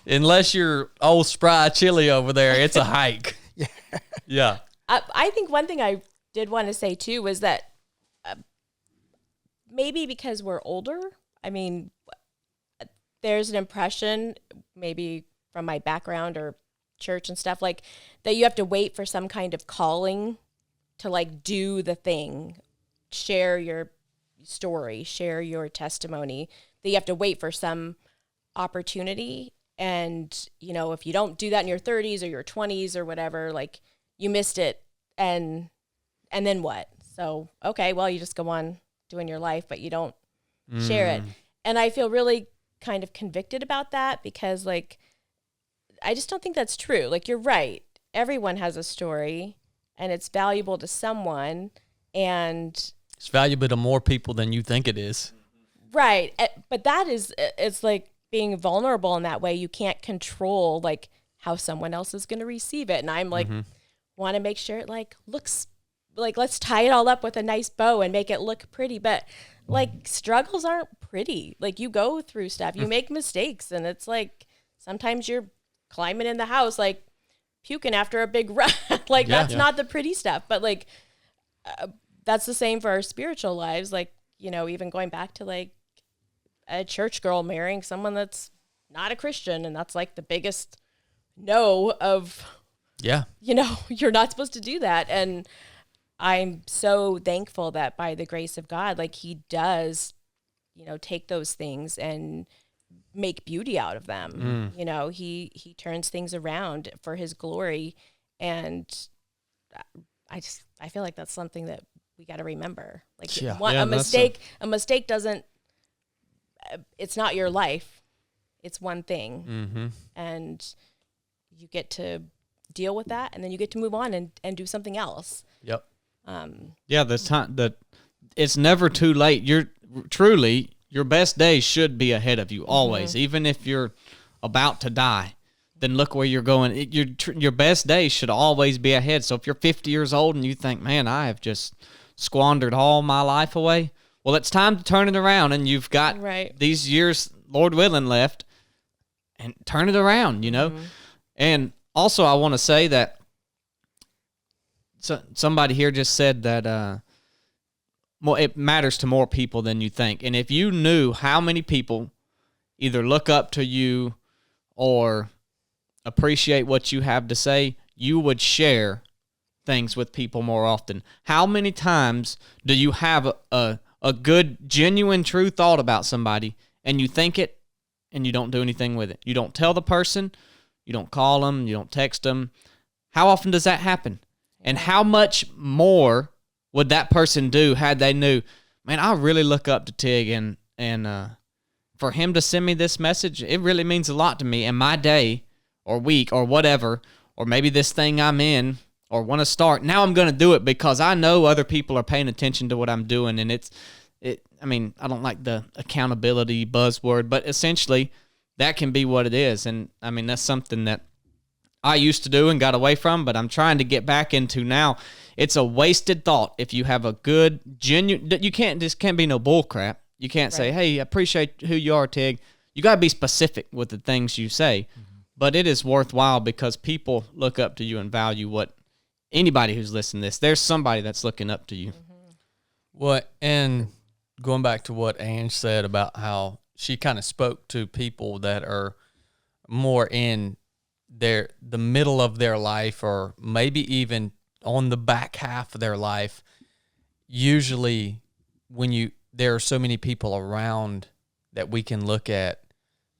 Speaker 1: unless you're old spry chili over there, it's a hike. Yeah.
Speaker 4: I think one thing I did want to say too was that maybe because we're older, I mean, there's an impression maybe from my background or church and stuff like that you have to wait for some kind of calling to like do the thing, share your story, share your testimony, that you have to wait for some opportunity. And, you know, if you don't do that in your 30s or your 20s or whatever, like you missed it. And then what? So, okay, well, you just go on doing your life, but you don't share it. And I feel really kind of convicted about that because, like, I just don't think that's true. Like, you're right. Everyone has a story, and it's valuable to someone, and
Speaker 1: it's valuable to more people than you think it is.
Speaker 4: Right. But it's like being vulnerable in that way. You can't control, like, how someone else is going to receive it. And I'm like, want to make sure it, like, looks like, let's tie it all up with a nice bow and make it look pretty. But like struggles aren't pretty. Like you go through stuff, you make mistakes, and it's like sometimes you're climbing in the house, like puking after a big run. Like that's not the pretty stuff. But like that's the same for our spiritual lives. Like, you know, even going back to like a church girl marrying someone that's not a Christian, and that's like the biggest no of, you know, you're not supposed to do that. And I'm so thankful that by the grace of God, like he does, you know, take those things and make beauty out of them. You know, he turns things around for his glory. And I feel like that's something that we got to remember. Like a mistake doesn't, it's not your life. It's one thing. And you get to deal with that, and then you get to move on and do something else.
Speaker 1: Yep.
Speaker 3: It's never too late. Your best days should be ahead of you always, even if you're about to die. Then look where you're going. Your best days should always be ahead. So if you're 50 years old and you think, man, I have just squandered all my life away, well, it's time to turn it around, and you've got these years, Lord willing, left, and turn it around, you know. And also, I want to say that somebody here just said that it matters to more people than you think. And if you knew how many people either look up to you or appreciate what you have to say, you would share things with people more often. How many times do you have a good, genuine, true thought about somebody, and you think it, and you don't do anything with it? You don't tell the person, you don't call them, you don't text them. How often does that happen? And how much more would that person do had they knew, man, I really look up to Tig, and for him to send me this message, it really means a lot to me in my day or week or whatever, or maybe this thing I'm in or want to start. Now I'm going to do it because I know other people are paying attention to what I'm doing. And I mean, I don't like the accountability buzzword, but essentially that can be what it is. And I mean, that's something that I used to do and got away from, but I'm trying to get back into now. It's a wasted thought if you have a good, genuine, this can't be no bull crap. You can't say, hey, I appreciate who you are, Tig. You got to be specific with the things you say, but it is worthwhile because people look up to you and value what anybody who's listening to this. There's somebody that's looking up to you.
Speaker 1: What, and going back to what Ange said about how she kind of spoke to people that are more in the middle of their life, or maybe even on the back half of their life. Usually when there are so many people around that we can look at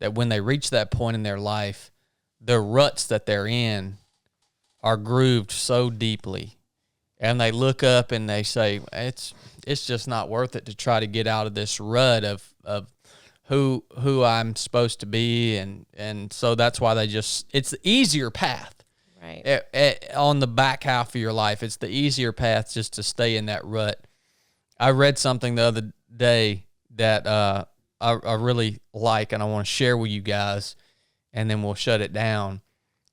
Speaker 1: that when they reach that point in their life, the ruts that they're in are grooved so deeply, and they look up and they say, it's just not worth it to try to get out of this rut of who I'm supposed to be, and so that's why it's the easier path.
Speaker 4: Right.
Speaker 1: On the back half of your life, it's the easier path just to stay in that rut. I read something the other day that I really like, and I want to share with you guys, and then we'll shut it down.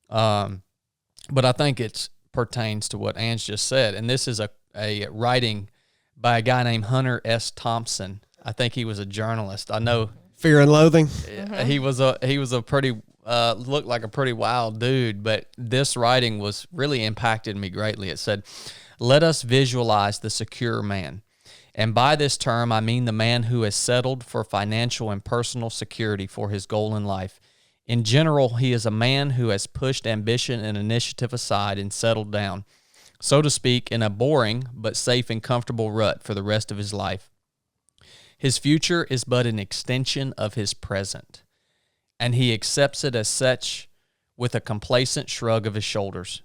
Speaker 1: But I think it pertains to what Ange just said, and this is a writing by a guy named Hunter S. Thompson. I think he was a journalist. I know
Speaker 2: Fear and Loathing.
Speaker 1: he was a pretty looked like a pretty wild dude, but this writing was really impacted me greatly. It said, "Let us visualize the secure man. And by this term, I mean the man who has settled for financial and personal security for his goal in life. In general, he is a man who has pushed ambition and initiative aside and settled down, so to speak, in a boring but safe and comfortable rut for the rest of his life. His future is but an extension of his present, and he accepts it as such with a complacent shrug of his shoulders.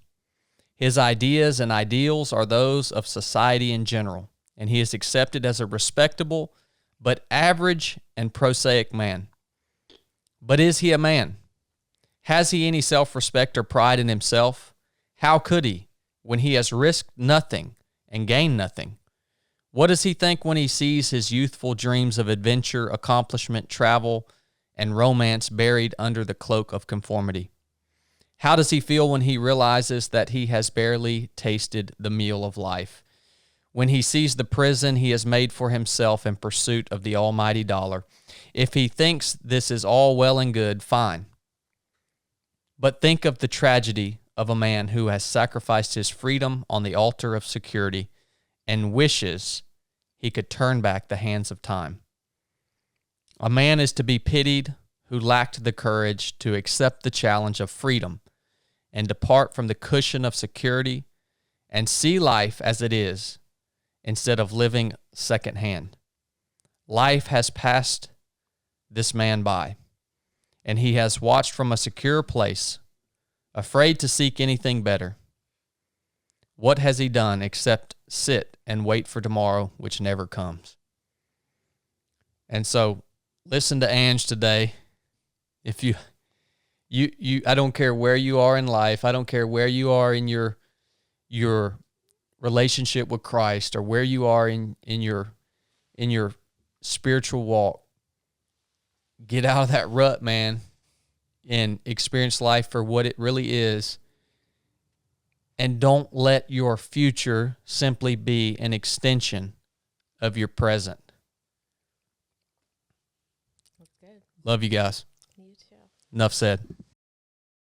Speaker 1: His ideas and ideals are those of society in general, and he is accepted as a respectable but average and prosaic man. But is he a man? Has he any self-respect or pride in himself? How could he, when he has risked nothing and gained nothing? What does he think when he sees his youthful dreams of adventure, accomplishment, travel, and romance buried under the cloak of conformity? How does he feel when he realizes that he has barely tasted the meal of life? When he sees the prison he has made for himself in pursuit of the almighty dollar? If he thinks this is all well and good, fine. But think of the tragedy of a man who has sacrificed his freedom on the altar of security and wishes he could turn back the hands of time. A man is to be pitied who lacked the courage to accept the challenge of freedom and depart from the cushion of security and see life as it is instead of living secondhand. Life has passed this man by, and he has watched from a secure place, afraid to seek anything better. What has he done except sit and wait for tomorrow, which never comes?" And so, listen to Ange today. If you I don't care where you are in life, I don't care where you are in your relationship with Christ, or where you are in your spiritual walk. Get out of that rut, man, and experience life for what it really is. And don't let your future simply be an extension of your present.
Speaker 4: That's good.
Speaker 1: Love you guys.
Speaker 4: You too.
Speaker 1: Nuff said.